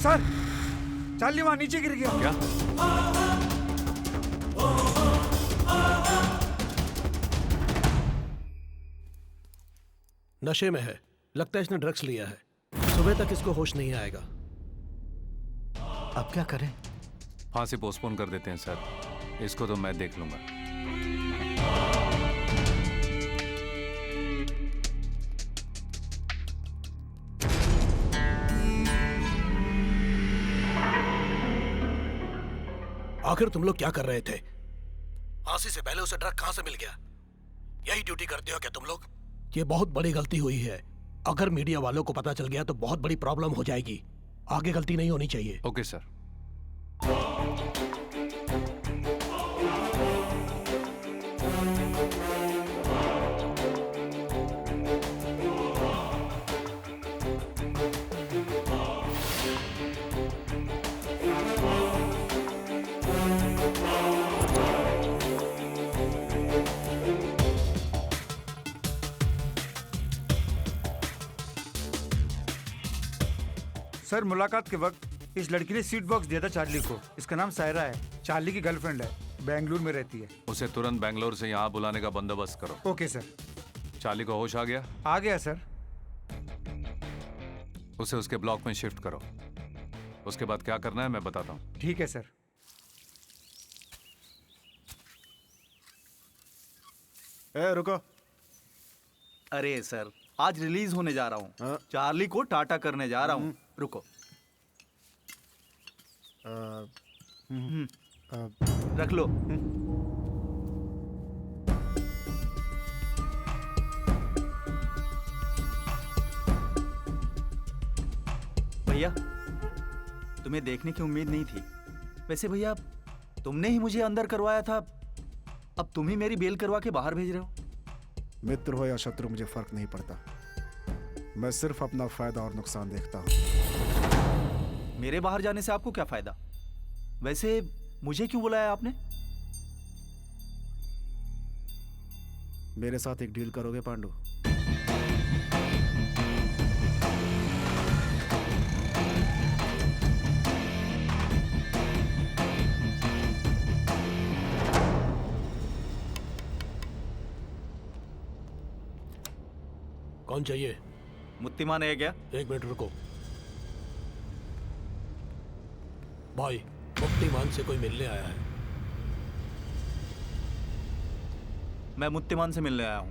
sir, Charlie वहाँ नीचे गिर गया। क्या? नशे में है, लगता है इसने ड्रग्स लिया है। सुबह तक इसको होश नहीं आएगा। अब क्या करें? फांसी पोस्टपोन कर देते हैं सर, इसको तो मैं देख लूंगा। आखिर तुम लोग क्या कर रहे थे? फांसी से पहले उसे ड्रग कहां से मिल गया? यही ड्यूटी करते हो क्या तुम लोग? ये बहुत बड़ी गलती हुई है। अगर मीडिया वालों को पता चल गया तो बहुत बड़ी प्रॉब्लम हो जाएगी। आगे गलती नहीं होनी चाहिए। Okay sir. सर मुलाकात के वक्त इस लड़की ने सीट बॉक्स दिया था चार्ली को। इसका नाम सायरा है, चार्ली की गर्लफ्रेंड है, बेंगलुरु में रहती है। उसे तुरंत बेंगलोर से यहाँ बुलाने का बंदोबस्त करो। Okay sir. चार्ली को होश आ गया? आ गया सर। उसे उसके ब्लॉक में शिफ्ट करो। उसके बाद क्या करना है मैं बताता हूँ। ठीक है सर। ए रुको। अरे सर, आज रिलीज होने जा रहा हूँ। हाँ? चार्ली को टाटा करने जा रहा हूँ। रुको, रख लो। भैया, तुम्हें देखने की उम्मीद नहीं थी। वैसे भैया, तुमने ही मुझे अंदर करवाया था, अब तुम ही मेरी बेल करवा के बाहर भेज रहे हो। मित्र हो या शत्रु मुझे फर्क नहीं पड़ता। मैं सिर्फ अपना फायदा और नुकसान देखता हूँ। मेरे बाहर जाने से आपको क्या फायदा? वैसे मुझे क्यों बुलाया आपने? मेरे साथ एक डील करोगे पांडु? कौन चाहिए? मुत्तीमान है क्या? एक मिनट रुको। भाई, मुत्तीमान से कोई मिलने आया है। मैं मुत्तीमान से मिलने आया हूँ।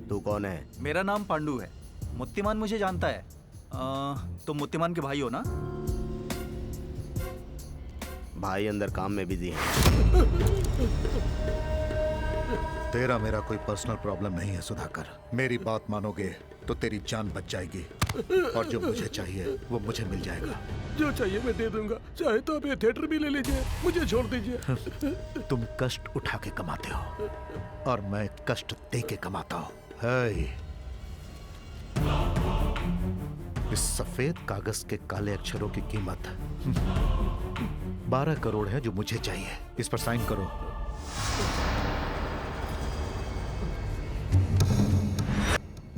तू कौन है? मेरा नाम पांडु है। मुत्तीमान मुझे जानता है। तुम मुत्तीमान के भाई हो ना? भाई अंदर काम में बिजी है। तेरा मेरा कोई पर्सनल प्रॉब्लम नहीं है सुधाकर। मेरी बात मानोगे तो तेरी जान बच जाएगी और जो मुझे चाहिए वो मुझे मिल जाएगा। जो चाहिए मैं दे दूंगा। चाहे तो आप ये थिएटर भी ले लीजिए, मुझे छोड़ दीजिए। तुम कष्ट उठा के कमाते हो और मैं कष्ट दे के कमाता हूँ। हे, इस सफेद कागज के काले अक्षरों की कीमत 12 करोड़ है जो मुझे चाहिए। इस पर साइन करो।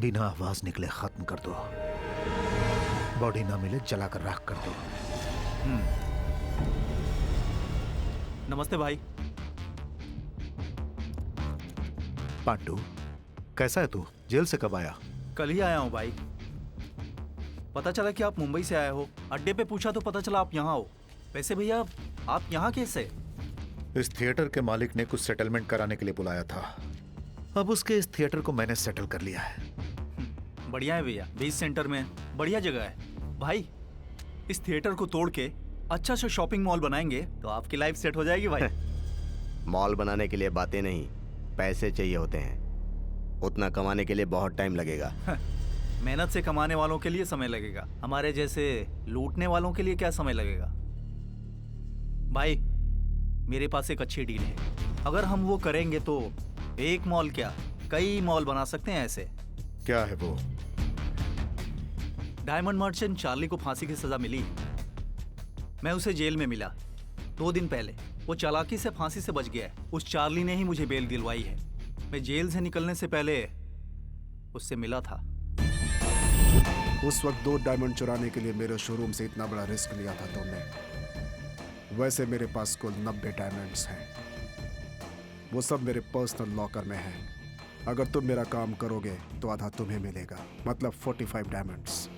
बिना आवाज निकले खत्म कर दो। बॉडी ना मिले जलाकर राख कर दो। नमस्ते भाई। पांडु, कैसा है तू? जेल से कब आया? कल ही आया हूँ भाई। पता चला कि आप मुंबई से आए हो। अड्डे पे पूछा तो पता चला आप यहाँ हो। वैसे भैया, आप यहाँ कैसे? इस थिएटर के मालिक ने कुछ सेटलमेंट कराने के लिए बुलाया था। अब उसके इस थिएटर को मैंने सेटल कर लिया है। बढ़िया है भैया, बीच सेंटर में बढ़िया जगह है। भाई, इस थिएटर को तोड़ के अच्छा सा शॉपिंग मॉल बनाएंगे तो आपकी लाइफ सेट हो जाएगी भाई। मॉल बनाने के लिए बातें नहीं, पैसे चाहिए होते हैं। उतना कमाने के लिए बहुत टाइम लगेगा। मेहनत से कमाने वालों के लिए समय लगेगा, हमारे जैसे लूटने वालों के लिए क्या समय लगेगा? भाई, मेरे पास एक अच्छी डील है। अगर हम वो करेंगे तो एक मॉल क्या, कई मॉल बना सकते हैं ऐसे। क्या है वो? डायमंड मर्चेंट चार्ली को फांसी की सजा मिली। मैं उसे जेल में मिला 2 दिन पहले। वो चालाकी से फांसी से बच गया है। उस चार्ली ने ही मुझे बेल दिलवाई है। मैं जेल से निकलने से पहले उससे मिला था। उस वक्त 2 डायमंड चुराने के लिए मेरे शोरूम से इतना बड़ा रिस्क लिया था तुमने। वैसे मेरे पास कुल 90 डायमंड्स हैं। वो सब मेरे पर्सनल लॉकर में हैं। अगर तुम मेरा काम करोगे तो आधा तुम्हें मिलेगा, मतलब 45 डायमंड्स।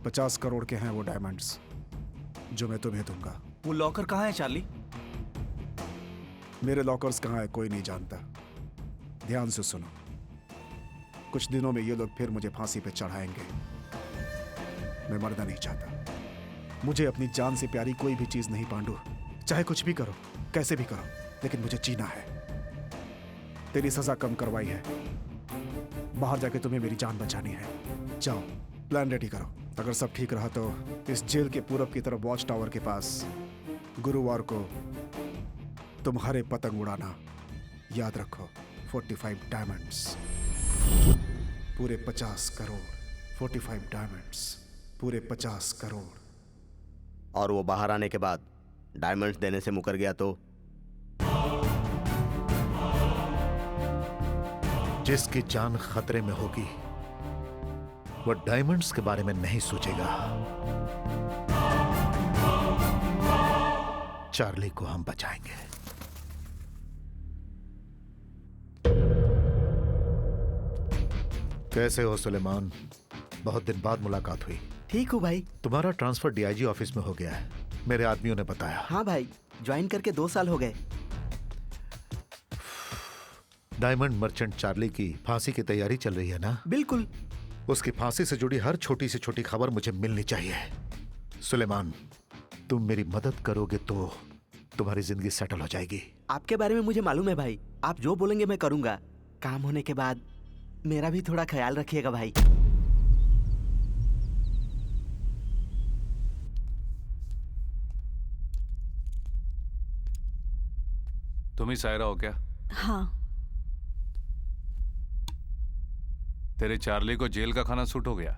50 करोड़ के हैं वो डायमंड्स जो मैं तुम्हें दूंगा। वो लॉकर कहाँ है चार्ली? मेरे लॉकर्स कहाँ है कोई नहीं जानता। ध्यान से सुनो, कुछ दिनों में ये लोग फिर मुझे फांसी पे चढ़ाएंगे। मैं मरना नहीं चाहता। मुझे अपनी जान से प्यारी कोई भी चीज नहीं पांडु। चाहे कुछ भी करो, कैसे भी करो, लेकिन मुझे जीना है। तेरी सजा कम करवाई है, बाहर जाके तुम्हें मेरी जान बचानी है। जाओ, प्लान रेडी करो। अगर सब ठीक रहा तो इस जेल के पूरब की तरफ वॉच टावर के पास गुरुवार को तुम हरे पतंग उड़ाना। याद रखो, 45 डायमंड्स, पूरे 50 करोड़। 45 डायमंड्स, पूरे 50 करोड़। और वो बाहर आने के बाद डायमंड्स देने से मुकर गया तो? जिसकी जान खतरे में होगी वो डायमंड्स के बारे में नहीं सोचेगा। चार्ली को हम बचाएंगे। कैसे हो सुलेमान? बहुत दिन बाद मुलाकात हुई। ठीक हूँ भाई। तुम्हारा ट्रांसफर डीआईजी ऑफिस में हो गया है, मेरे आदमियों ने बताया। हाँ भाई, ज्वाइन करके 2 साल हो गए। डायमंड मर्चेंट चार्ली की फांसी की तैयारी चल रही है ना? बिल्कुल। उसकी फांसी से जुड़ी हर छोटी से छोटी खबर मुझे मिलनी चाहिए। सुलेमान, तुम मेरी मदद करोगे तो तुम्हारी जिंदगी सेटल हो जाएगी। आपके बारे में मुझे मालूम है भाई। आप जो बोलेंगे मैं करूंगा। काम होने के बाद मेरा भी थोड़ा ख्याल रखिएगा भाई। तुम ही सायरा हो क्या? हाँ। तेरे चार्ली को जेल का खाना सूट हो गया,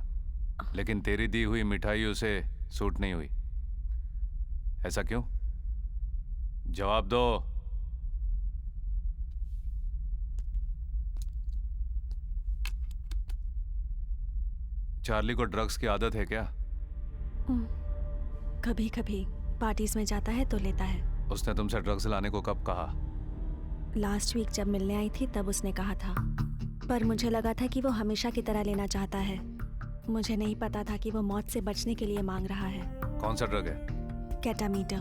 लेकिन तेरी दी हुई मिठाई उसे सूट नहीं हुई। ऐसा क्यों? जवाब दो। चार्ली को ड्रग्स की आदत है क्या? कभी कभी पार्टीज में जाता है तो लेता है। उसने तुमसे ड्रग्स लाने को कब कहा? लास्ट वीक जब मिलने आई थी तब उसने कहा था, पर मुझे लगा था कि वो हमेशा की तरह लेना चाहता है। मुझे नहीं पता था कि वो मौत से बचने के लिए मांग रहा है। कौन सा ड्रग है? केटामीटर।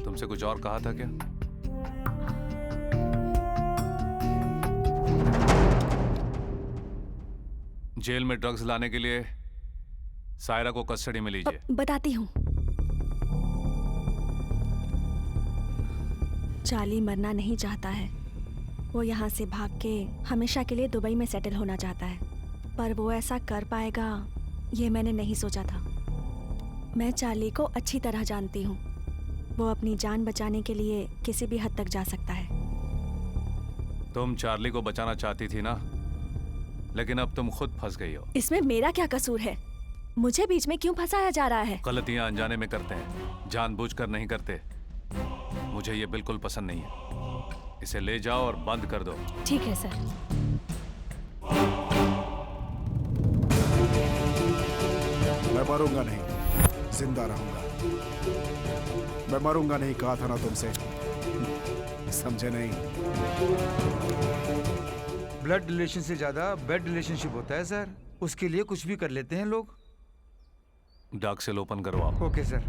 तुमसे कुछ और कहा था क्या? जेल में ड्रग्स लाने के लिए सायरा को कस्टडी में लीजिए। बताती हूँ। चार्ली मरना नहीं चाहता है। वो यहाँ से भाग के हमेशा के लिए दुबई में सेटल होना चाहता है, पर वो ऐसा कर पाएगा ये मैंने नहीं सोचा था। मैं चार्ली को अच्छी तरह जानती हूँ। वो अपनी जान बचाने के लिए किसी भी हद तक जा सकता है। तुम चार्ली को बचाना चाहती थी ना, लेकिन अब तुम खुद फंस गई हो। इसमें मेरा क्या कसूर है? मुझे बीच में क्यों फंसाया जा रहा है? गलतियां अनजाने में करते हैं, जानबूझकर नहीं करते। मुझे ये बिल्कुल पसंद नहीं है। इसे ले जाओ और बंद कर दो। ठीक है सर। मैं मरूंगा नहीं, जिंदा रहूंगा। मैं मरूंगा नहीं कहा था ना तुमसे, समझे नहीं? ब्लड रिलेशन से ज्यादा बेड रिलेशनशिप होता है सर। उसके लिए कुछ भी कर लेते हैं लोग। डार्क सेल ओपन करवाओ। Okay sir.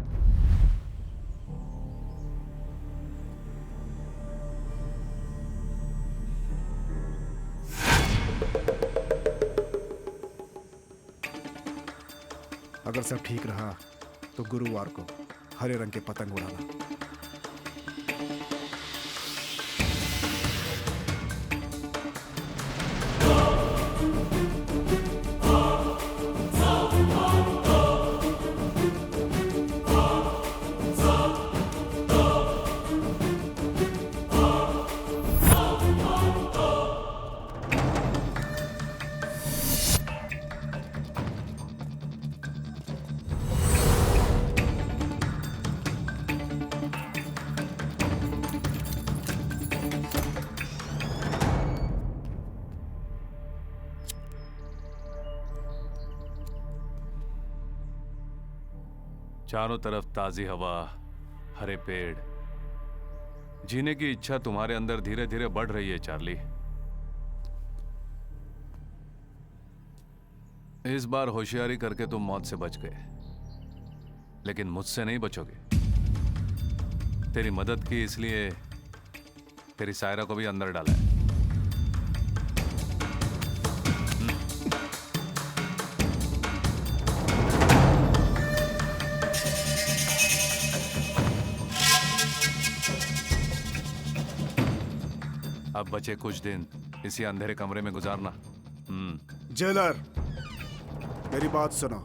अगर सब ठीक रहा तो गुरुवार को हरे रंग के पतंग उड़ाना। चारों तरफ ताजी हवा, हरे पेड़, जीने की इच्छा तुम्हारे अंदर धीरे धीरे बढ़ रही है चार्ली। इस बार होशियारी करके तुम मौत से बच गए, लेकिन मुझसे नहीं बचोगे। तेरी मदद की इसलिए तेरी सायरा को भी अंदर डाला है। अब बचे कुछ दिन इसी अंधेरे कमरे में गुजारना। जेलर, मेरी बात सुनो।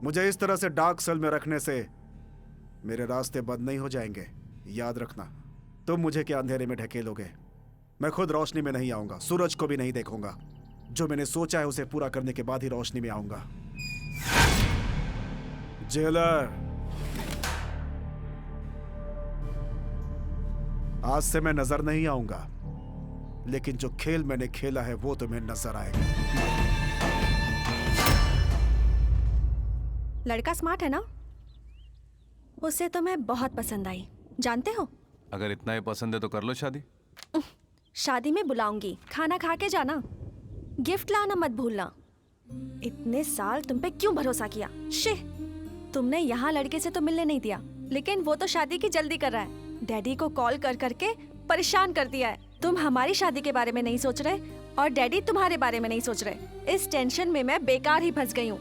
मुझे इस तरह से डार्क सेल में रखने से मेरे रास्ते बंद नहीं हो जाएंगे। याद रखना, तुम मुझे क्या अंधेरे में ढकेलोगे? मैं खुद रोशनी में नहीं आऊंगा, सूरज को भी नहीं देखूंगा। जो मैंने सोचा है उसे पूरा करने के बाद ही रोशनी में आऊंगा। जेलर, आज से मैं नजर नहीं आऊंगा, लेकिन जो खेल मैंने खेला है वो तुम्हें नजर आएगा। लड़का स्मार्ट है ना? उसे तो मैं बहुत पसंद आई, जानते हो? अगर इतना ही पसंद है तो कर लो शादी। शादी में बुलाऊंगी, खाना खा के जाना। गिफ्ट लाना मत भूलना। इतने साल तुम पे क्यों भरोसा किया? शिह, तुमने यहाँ लड़के से तो मिलने नहीं दिया, लेकिन वो तो शादी की जल्दी कर रहा है। डैडी को कॉल कर करके परेशान कर दिया है। तुम हमारी शादी के बारे में नहीं सोच रहे और डैडी तुम्हारे बारे में नहीं सोच रहे। इस टेंशन में मैं बेकार ही फंस गई हूँ।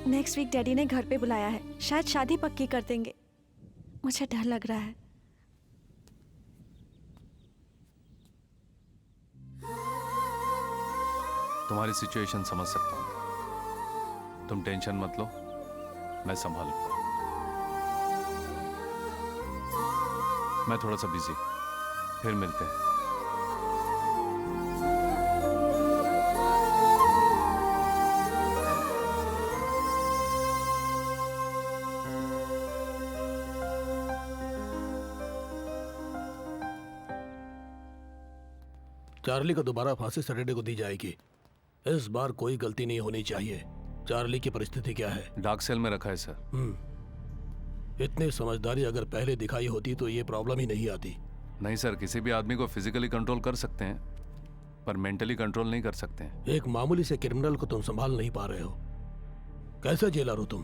नेक्स्ट वीक डैडी ने घर पे बुलाया है, शायद शादी पक्की कर देंगे। मुझे डर लग रहा है। तुम्हारी सिचुएशन समझ सकता हूँ, तुम टेंशन मत लो, मैं संभाल लूंगा। मैं थोड़ा सा बिजी, फिर मिलते हैं। चार्ली को दोबारा फांसी सैटरडे को दी जाएगी। इस बार कोई गलती नहीं होनी चाहिए। चार्ली की परिस्थिति क्या है? डार्क सेल में रखा है सर। इतनी समझदारी अगर पहले दिखाई होती तो ये प्रॉब्लम ही नहीं आती। नहीं सर, किसी भी आदमी को फिजिकली कंट्रोल कर सकते हैं, पर मेंटली कंट्रोल नहीं कर सकते हैं। एक मामूली से क्रिमिनल को तुम संभाल नहीं पा रहे हो। कैसे जेलर हो तुम?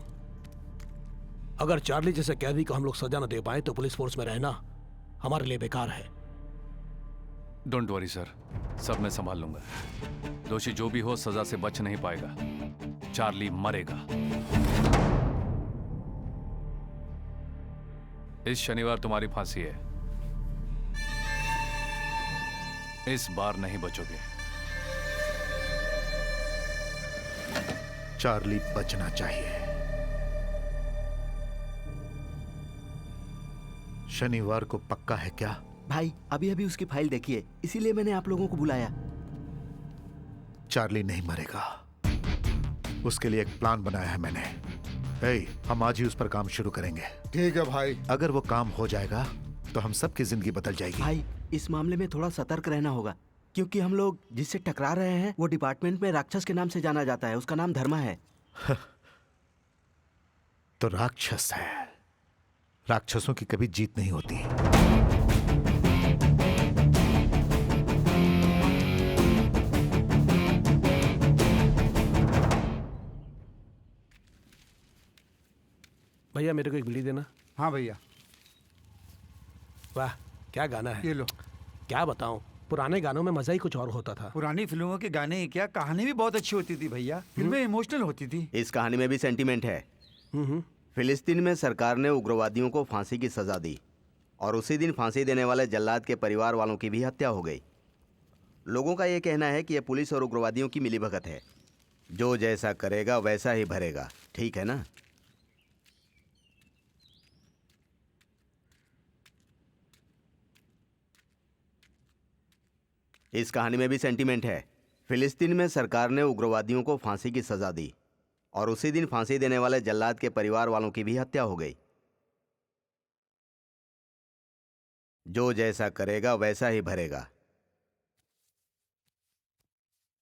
अगर चार्ली जैसे कैदी को हम लोग सजा न दे पाए तो पुलिस फोर्स में रहना हमारे लिए बेकार है। डोंट वरी सर, सब मैं संभाल लूंगा। दोषी जो भी हो सजा से बच नहीं पाएगा। चार्ली मरेगा। इस शनिवार तुम्हारी फांसी है। इस बार नहीं बचोगे। चार्ली बचना चाहिए। शनिवार को पक्का है क्या? भाई अभी अभी उसकी फाइल देखिए, इसीलिए मैंने आप लोगों को बुलाया। चार्ली नहीं मरेगा, उसके लिए एक प्लान बनाया है मैंने। हम आज ही उस पर काम शुरू करेंगे। ठीक है भाई। अगर वो काम हो जाएगा तो हम सबकी जिंदगी बदल जाएगी। भाई इस मामले में थोड़ा सतर्क रहना होगा, क्योंकि हम लोग जिससे टकरा रहे हैं वो डिपार्टमेंट में राक्षस के नाम से जाना जाता है। उसका नाम धर्मा है। तो राक्षस है। राक्षसों की कभी जीत नहीं होती। भैया मेरे को एक बीड़ी देना। हाँ भैया। वाह क्या गाना है। ये लो। क्या बताऊं, पुराने गानों में मजा ही कुछ और होता था। पुरानी फिल्मों के गाने ही क्या, कहानी भी बहुत अच्छी होती थी भैया। फिल्में इमोशनल होती थी। इस कहानी में भी सेंटीमेंट है। फिलिस्तीन में सरकार ने उग्रवादियों को फांसी की सजा दी और उसी दिन फांसी देने वाले जल्लाद के परिवार वालों की भी हत्या हो गई। लोगों का यह कहना है कि यह पुलिस और उग्रवादियों की मिलीभगत है। जो जैसा करेगा वैसा ही भरेगा, ठीक है ना? इस कहानी में भी सेंटीमेंट है। फिलिस्तीन में सरकार ने उग्रवादियों को फांसी की सजा दी और उसी दिन फांसी देने वाले जल्लाद के परिवार वालों की भी हत्या हो गई। जो जैसा करेगा वैसा ही भरेगा।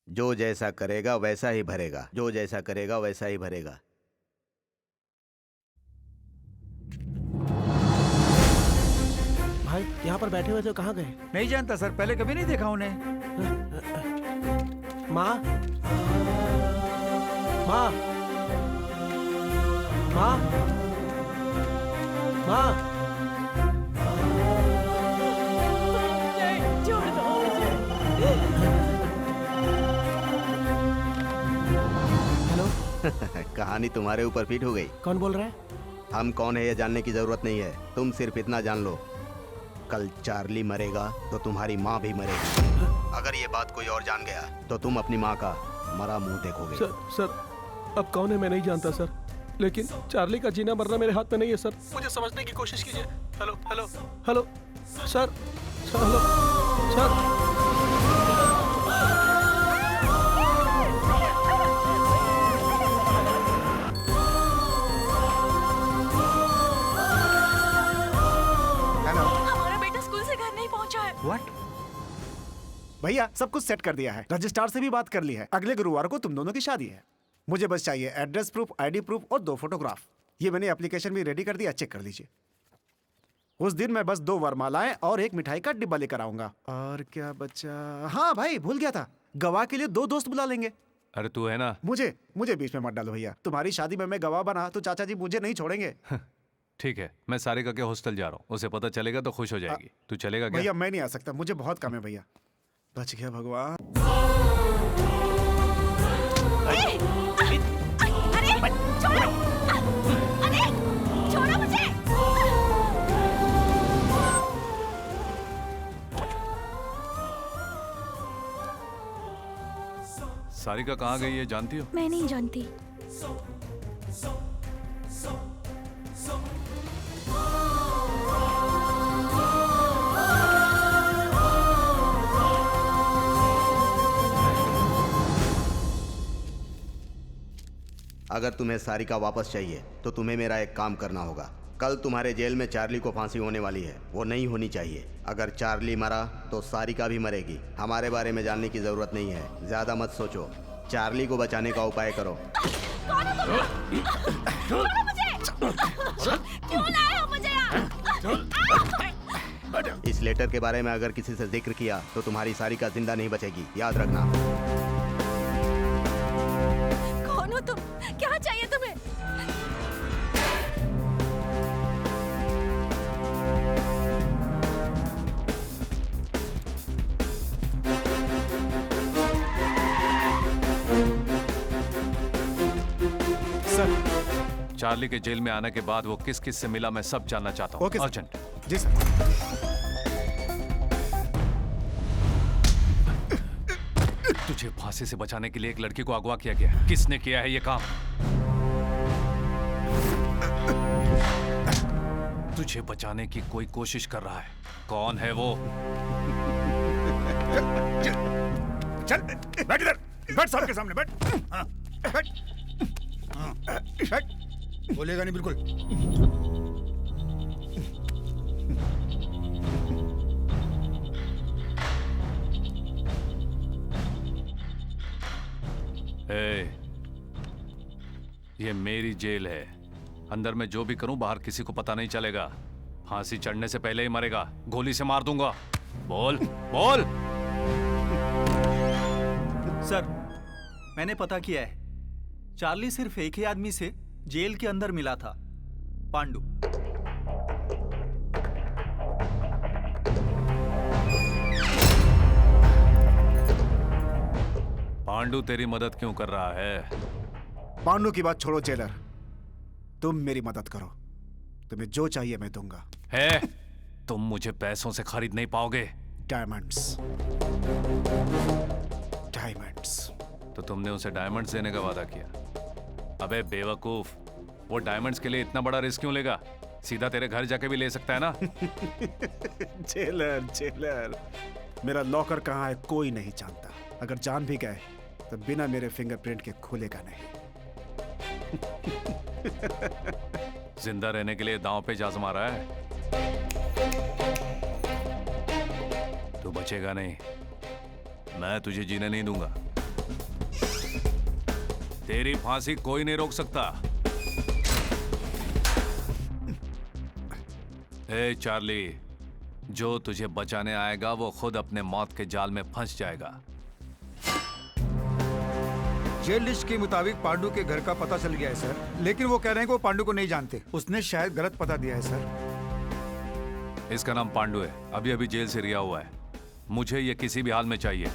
जो जैसा करेगा वैसा ही भरेगा। जो जैसा करेगा वैसा ही भरेगा। भाई यहाँ पर बैठे हुए थे, कहाँ गए? नहीं जानता सर, पहले कभी नहीं देखा उन्हें। माँ, माँ, माँ, माँ। छोड़ दो मुझे। हेलो, कहानी तुम्हारे ऊपर फिट हो गई। कौन बोल रहा है? हम कौन है ये जानने की जरूरत नहीं है, तुम सिर्फ इतना जान लो, कल चार्ली मरेगा तो तुम्हारी माँ भी मरेगी। अगर ये बात कोई और जान गया तो तुम अपनी माँ का मरा मुंह देखोगे। सर, अब कौन है मैं नहीं जानता सर, लेकिन चार्ली का जीना मरना मेरे हाथ में नहीं है सर। मुझे समझने की कोशिश कीजिए। Hello hello hello sir, hello sir. हमारा बेटा स्कूल से घर नहीं पहुंचा है। व्हाट? भैया सब कुछ सेट कर दिया है, रजिस्ट्रार से भी बात कर ली है। अगले गुरुवार को तुम दोनों की शादी है। मुझे बस चाहिए एड्रेस प्रूफ, आईडी प्रूफ और 2 फोटोग्राफ। ये मैंने एप्लीकेशन भी रेडी कर दिया, चेक कर लीजिए। उस दिन मैं बस 2 वरमालाएं और 1 मिठाई का डिब्बा लेकर आऊंगा। और क्या बचा? हाँ भाई, भूल गया था, गवाह के लिए 2 दोस्त बुला लेंगे। अरे तू है ना। मुझे बीच में मत डालो भैया। तुम्हारी शादी में मैं गवाह बना तो चाचा जी मुझे नहीं छोड़ेंगे। ठीक है, मैं सारिका के हॉस्टल जा रहा हूँ, उसे पता चलेगा तो खुश हो जाएगी। तू चलेगा क्या? भैया मैं नहीं आ सकता, मुझे बहुत काम है भैया। बच गया भगवान। अरे छोड़ो, अरे छोड़ो मुझे। सारिका कहाँ गई है जानती हो? मैं नहीं जानती। अगर तुम्हें सारिका वापस चाहिए तो तुम्हें मेरा एक काम करना होगा। कल तुम्हारे जेल में चार्ली को फांसी होने वाली है, वो नहीं होनी चाहिए। अगर चार्ली मरा तो सारिका भी मरेगी। हमारे बारे में जानने की जरूरत नहीं है, ज्यादा मत सोचो, चार्ली को बचाने का उपाय करो। कौन हो तुम? छोड़ो मुझे। क्यों लाए हो मुझे यहाँ? इस लेटर के बारे में अगर किसी से जिक्र किया तो तुम्हारी सारिका जिंदा नहीं बचेगी, याद रखना। कौन हो तुम? क्या चाहिए तुम्हें? सर, चार्ली के जेल में आने के बाद वो किस किस से मिला मैं सब जानना चाहता हूँ। Okay sir. अर्जेंट। जी सर। तुझे फांसी से बचाने के लिए एक लड़की को अगवा किया गया है। किसने किया है ये काम? तुझे बचाने की कोई कोशिश कर रहा है। कौन है वो? चल बैठ इधर, बैठ साहब के सामने बैठ। हाँ, बैठ। हाँ, बैठ। बोलेगा नहीं बिल्कुल। ए, ये मेरी जेल है। अंदर मैं जो भी करूं बाहर किसी को पता नहीं चलेगा। फांसी चढ़ने से पहले ही मरेगा, गोली से मार दूंगा। बोल बोल। सर, मैंने पता किया है, चार्ली सिर्फ एक ही आदमी से जेल के अंदर मिला था, पांडु। पांडु तेरी मदद क्यों कर रहा है? पांडु की बात छोड़ो जेलर, तुम मेरी मदद करो, तुम्हें जो चाहिए मैं दूंगा। है, तुम मुझे पैसों से खरीद नहीं पाओगे। Diamonds, diamonds. तो तुमने उसे डायमंड्स देने का वादा किया। अबे बेवकूफ, वो डायमंड्स के लिए इतना बड़ा रिस्क क्यों लेगा? सीधा तेरे घर जाके भी ले सकता है ना। जेलर, जेलर, मेरा लॉकर कहाँ है कोई नहीं जानता। अगर जान भी गए तो बिना मेरे फिंगरप्रिंट के खुलेगा नहीं। जिंदा रहने के लिए दांव पे जा मारा है। तू बचेगा नहीं, मैं तुझे जीने नहीं दूंगा। तेरी फांसी कोई नहीं रोक सकता। ए चार्ली, जो तुझे बचाने आएगा वो खुद अपने मौत के जाल में फंस जाएगा। जेल लिस्ट के मुताबिक पांडु के घर का पता चल गया है सर, लेकिन वो कह रहे हैं कि वो पांडु को नहीं जानते। उसने शायद गलत पता दिया है सर। इसका नाम पांडु है, अभी अभी जेल से रिहा हुआ है। मुझे ये किसी भी हाल में चाहिए।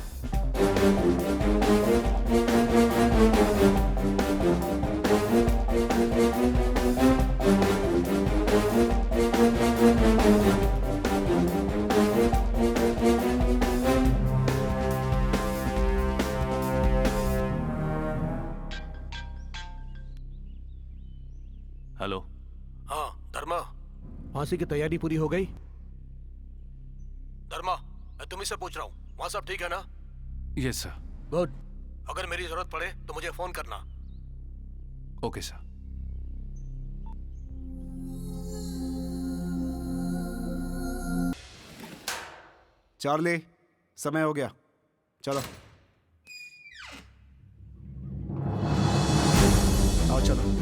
हेलो। हाँ धर्मा, फांसी की तैयारी पूरी हो गई? धर्मा, मैं तुम्ही से पूछ रहा हूँ, वहाँ सब ठीक है ना? Yes sir. गुड। अगर मेरी जरूरत पड़े तो मुझे फोन करना। Okay sir. चार्ली, समय हो गया, चलो आओ चलो।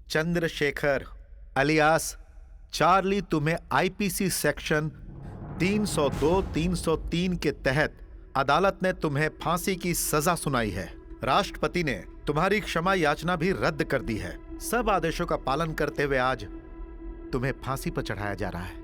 चंद्रशेखर अलियास चार्ली, तुम्हें आईपीसी सेक्शन 302-303 के तहत अदालत ने तुम्हें फांसी की सजा सुनाई है। राष्ट्रपति ने तुम्हारी क्षमा याचना भी रद्द कर दी है। सब आदेशों का पालन करते हुए आज तुम्हें फांसी पर चढ़ाया जा रहा है।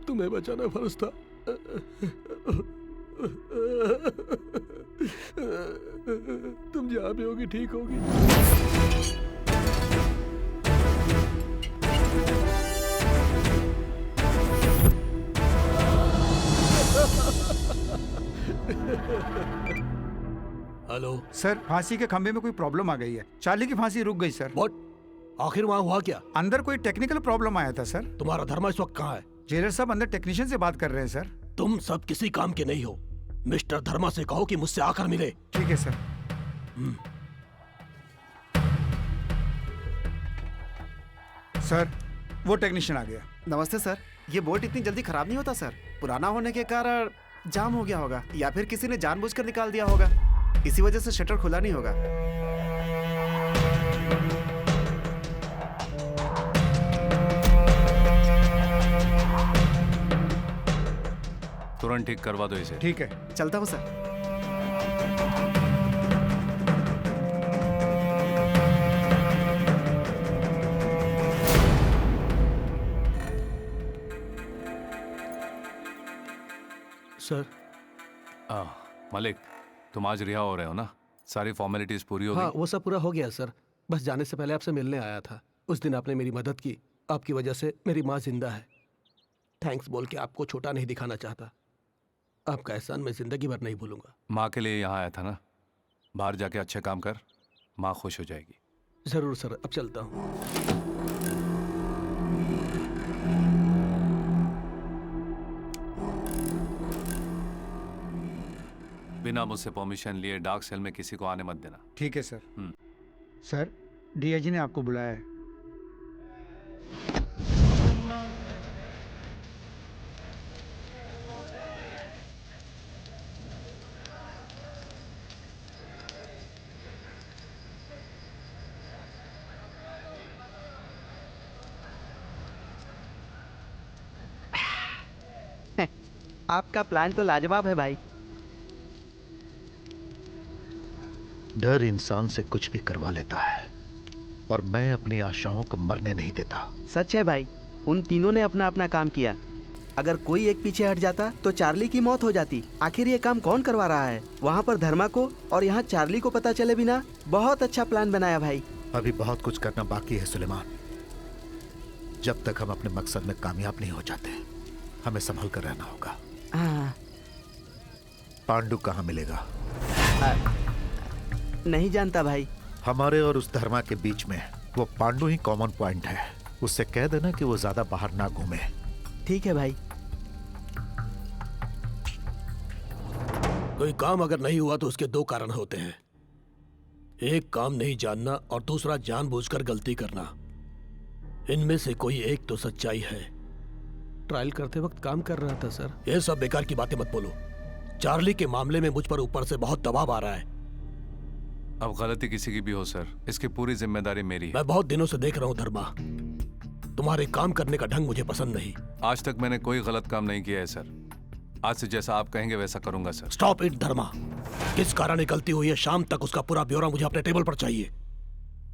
तुम्हें बचाना फर्ज था। तुम जहां भी होगी ठीक होगी। हेलो सर, फांसी के खंभे में कोई प्रॉब्लम आ गई है। चार्ली की फांसी रुक गई सर। व्हाट? आखिर वहां हुआ क्या? अंदर कोई टेक्निकल प्रॉब्लम आया था सर। तुम्हारा धर्मा इस वक्त कहाँ है? जेलर साहब अंदर टेक्नीशियन से बात कर रहे हैं सर। तुम सब किसी काम के नहीं हो। मिस्टर धर्मा से कहो कि मुझसे आकर मिले। ठीक है सर। सर, वो टेक्नीशियन आ गया। नमस्ते सर, ये बोल्ट इतनी जल्दी खराब नहीं होता सर। पुराना होने के कारण जाम हो गया होगा, या फिर किसी ने जानबूझकर निकाल दिया होगा। इसी वजह से शटर खुला नहीं होगा। तुरंत ठीक करवा दो इसे। ठीक है, चलता हूँ सर। सर। मलिक, तुम आज रिहा हो रहे हो ना? सारी फॉर्मेलिटीज पूरी हो हाँ, गई? वो सब पूरा हो गया सर। बस जाने से पहले आपसे मिलने आया था। उस दिन आपने मेरी मदद की, आपकी वजह से मेरी माँ जिंदा है। थैंक्स बोल के आपको छोटा नहीं दिखाना चाहता। आपका एहसान मैं जिंदगी भर नहीं भूलूंगा। माँ के लिए यहाँ आया था ना? बाहर जाके अच्छे काम कर, माँ खुश हो जाएगी। जरूर सर, अब चलता हूँ। बिना मुझसे परमिशन लिए डार्क सेल में किसी को आने मत देना। ठीक है सर। सर, डीआईजी ने आपको बुलाया है। आपका प्लान तो लाजवाब है भाई। डर इंसान से कुछ भी करवा लेता है और मैं अपनी आशाओं को मरने नहीं देता। सच है भाई, उन तीनों ने अपना अपना काम किया। अगर कोई एक पीछे हट जाता तो चार्ली की मौत हो जाती। आखिर ये काम कौन करवा रहा है? वहाँ पर धर्मा को और यहाँ चार्ली को पता चले बिना बहुत अच्छा प्लान बनाया भाई। अभी बहुत कुछ करना बाकी है सुलेमान। जब तक हम अपने मकसद में कामयाब नहीं हो जाते, हमें संभल कर रहना होगा। हाँ। पांडु कहाँ मिलेगा? नहीं जानता भाई। हमारे और उस धर्मा के बीच में वो पांडु ही कॉमन पॉइंट है। उससे कह देना कि वो ज्यादा बाहर ना घूमे। ठीक है भाई। कोई काम अगर नहीं हुआ तो उसके दो कारण होते हैं। एक काम नहीं जानना और दूसरा जानबूझकर गलती करना। इनमें से कोई एक तो सच्चाई है। ट्रायल करते वक्त काम कर रहा था सर। ये सब बेकार की बातें मत बोलो। चार्ली के मामले में मुझ पर ऊपर से बहुत दबाव आ रहा है। अब गलती किसी की भी हो सर, इसकी पूरी जिम्मेदारी मेरी है। मैं बहुत दिनों से देख रहा हूँ धर्मा, तुम्हारे काम करने का ढंग मुझे पसंद नहीं। आज तक मैंने कोई गलत काम नहीं किया है सर। आज से जैसा आप कहेंगे वैसा करूंगा सर। स्टॉप इट धर्मा। किस कारण गलती हुई है, शाम तक उसका पूरा ब्यौरा मुझे अपने टेबल पर चाहिए।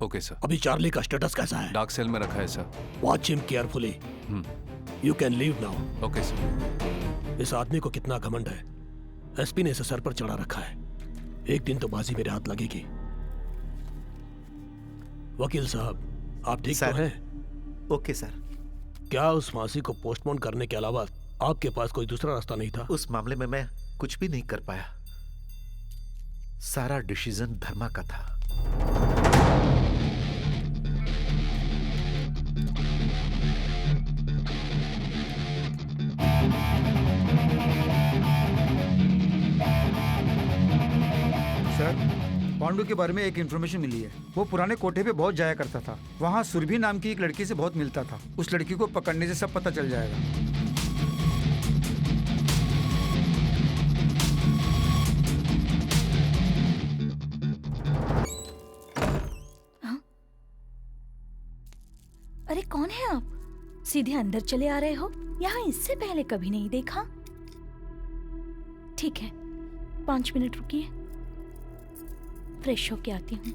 Okay sir. अभी चार्ली का स्टेटस कैसा है? डार्क सेल में रखा है sir. Watch him carefully. You can leave now. Okay sir. इस आदमी को कितना घमंड है। एसपी ने इसे सर पर चढ़ा रखा है। एक दिन तो बाजी मेरे हाथ लगेगी। वकील साहब, आप ठीक तो हैं? Okay sir. क्या उस फांसी को पोस्टपोन करने के अलावा आपके पास कोई दूसरा रास्ता नहीं था? उस मामले में मैं कुछ भी नहीं कर पाया। सारा डिसीजन धर्मा का था। सर, पांडु के बारे में एक इन्फॉर्मेशन मिली है। वो पुराने कोठे पे बहुत जाया करता था। वहाँ सुरभि नाम की एक लड़की से बहुत मिलता था। उस लड़की को पकड़ने से सब पता चल जाएगा। अरे कौन है आप? सीधे अंदर चले आ रहे हो? यहाँ इससे पहले कभी नहीं देखा। ठीक है, 5 मिनट रुकिए, फ्रेश होके आती हूँ।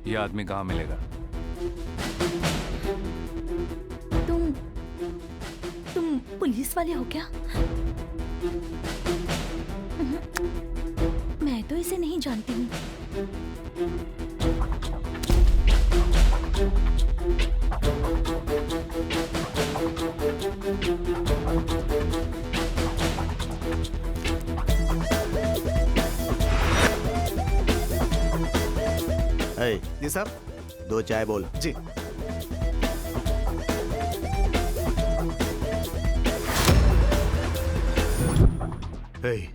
ये आदमी कहाँ मिलेगा? तुम पुलिस वाले हो क्या? मैं तो इसे नहीं जानती हूँ। जी साहब, 2 चाय बोल। जी।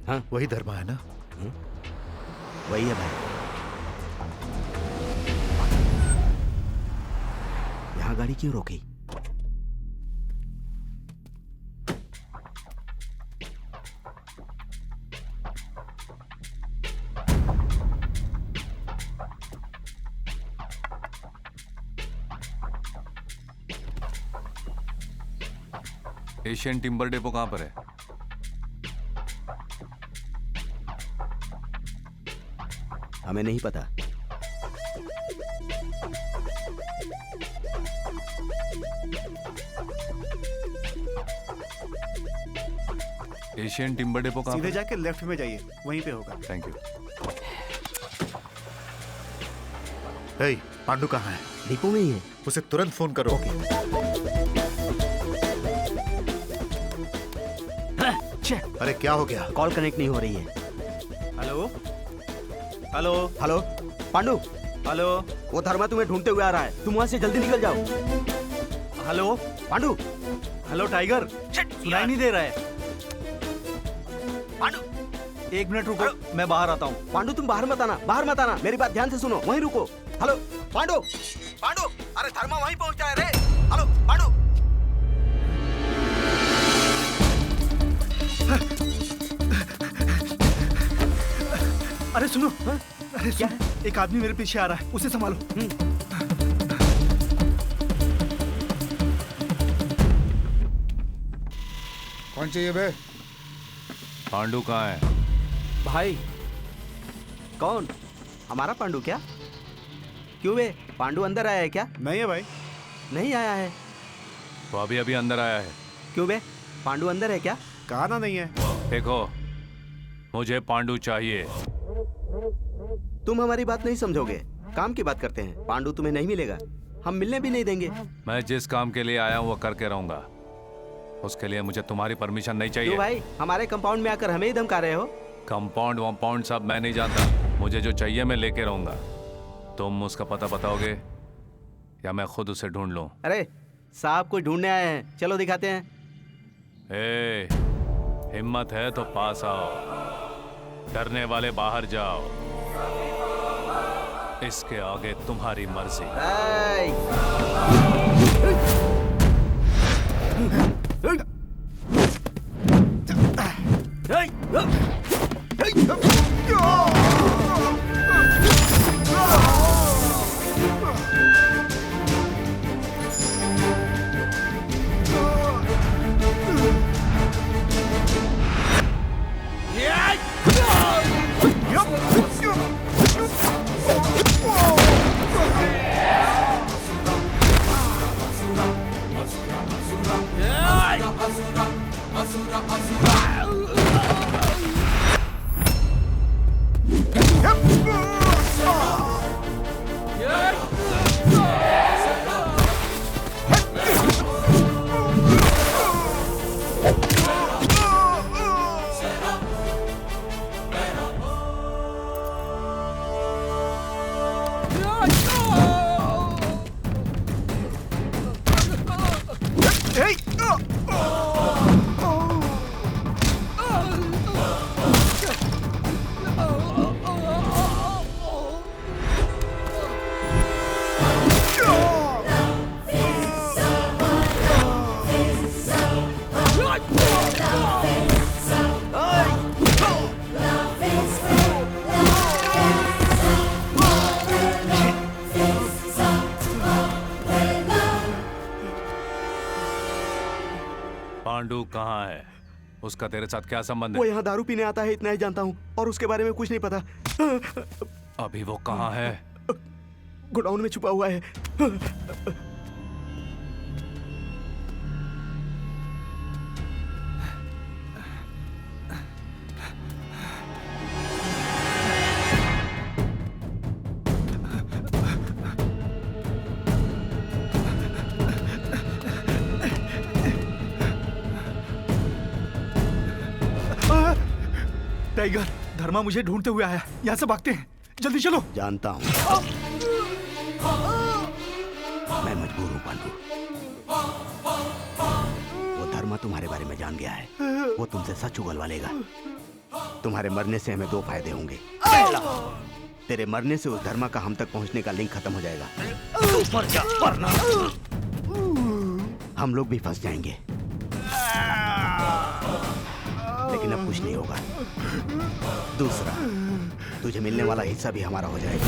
हाँ? वही धर्मा है ना? वही है भाई। यहाँ गाड़ी क्यों रोकी? एशियन टिम्बर डेपो कहाँ पर है? हमें नहीं पता। एशियन टिम्बर डेपो कहाँ सीधे पे? जाके लेफ्ट में जाइए, वहीं पे होगा। Thank you. हे, पांडु कहाँ है? डिपो में ही है। उसे तुरंत फोन करो। अरे क्या हो गया? कॉल कनेक्ट नहीं हो रही है। Hello hello hello Pandu, hello वो धर्मा तुम्हें ढूंढते हुए आ रहा है, तुम वहां से जल्दी निकल जाओ। हेलो पांडु, हेलो टाइगर, सुनाई नहीं दे रहा है। पांडु, 1 मिनट रुको, मैं बाहर आता हूँ। पांडु तुम बाहर मत आना, मेरी बात ध्यान से सुनो, वहीं रुको। हेलो पांडु, पांडु, अरे धर्मा वहीं पहुंच रहा है रे। हेलो पांडु। अरे सुनो, अरे क्या? एक आदमी मेरे पीछे आ रहा है, उसे संभालो। कौन चाहिए बे? पांडु कहाँ है? भाई कौन? हमारा पांडु क्या? क्यों बे, पांडु अंदर आया है क्या? नहीं है भाई। नहीं आया है। वो अभी अभी अंदर आया है। क्यों बे, पांडु अंदर है क्या? कहा ना नहीं है। देखो, मुझे पांडु चाहिए। तुम हमारी बात नहीं समझोगे, काम की बात करते हैं। पांडु तुम्हें नहीं मिलेगा, हम मिलने भी नहीं देंगे। मैं जिस काम के लिए आया हूँ वो करके रहूंगा। उसके लिए मुझे तुम्हारी परमिशन नहीं चाहिए। क्यों भाई, हमारे कंपाउंड में आकर हमें ही धमका रहे हो? कंपाउंड वंपाउंड सब मैं नहीं जानता, मुझे जो चाहिए मैं लेके रहूंगा। तुम उसका पता बताओगे या मैं खुद उसे ढूंढ लूं? अरे साहब कोई ढूंढने आए हैं, चलो दिखाते हैं। ए, हिम्मत है तो पास आओ, डरने वाले बाहर जाओ। इसके आगे तुम्हारी मर्जी। पांडु कहाँ है? उसका तेरे साथ क्या संबंध वो है? यहाँ दारू पीने आता है, इतना ही जानता हूँ, और उसके बारे में कुछ नहीं पता। अभी वो कहाँ है? गोडाउन में छुपा हुआ है। टाइगर, धर्मा मुझे ढूंढते हुए आया, यहाँ से भागते हैं, जल्दी चलो। जानता हूँ, मैं मजबूर हूँ पांडु। वो धर्मा तुम्हारे बारे में जान गया है, वो तुमसे सच उगलवा लेगा। तुम्हारे मरने से हमें 2 फायदे होंगे। पहला, तेरे मरने से उस धर्मा का हम तक पहुंचने का लिंक खत्म हो जाएगा। तू मर जा, वरना हम लोग भी फंस जाएंगे। लेकिन अब कुछ नहीं होगा। दूसरा, तुझे मिलने वाला हिस्सा भी हमारा हो जाएगा।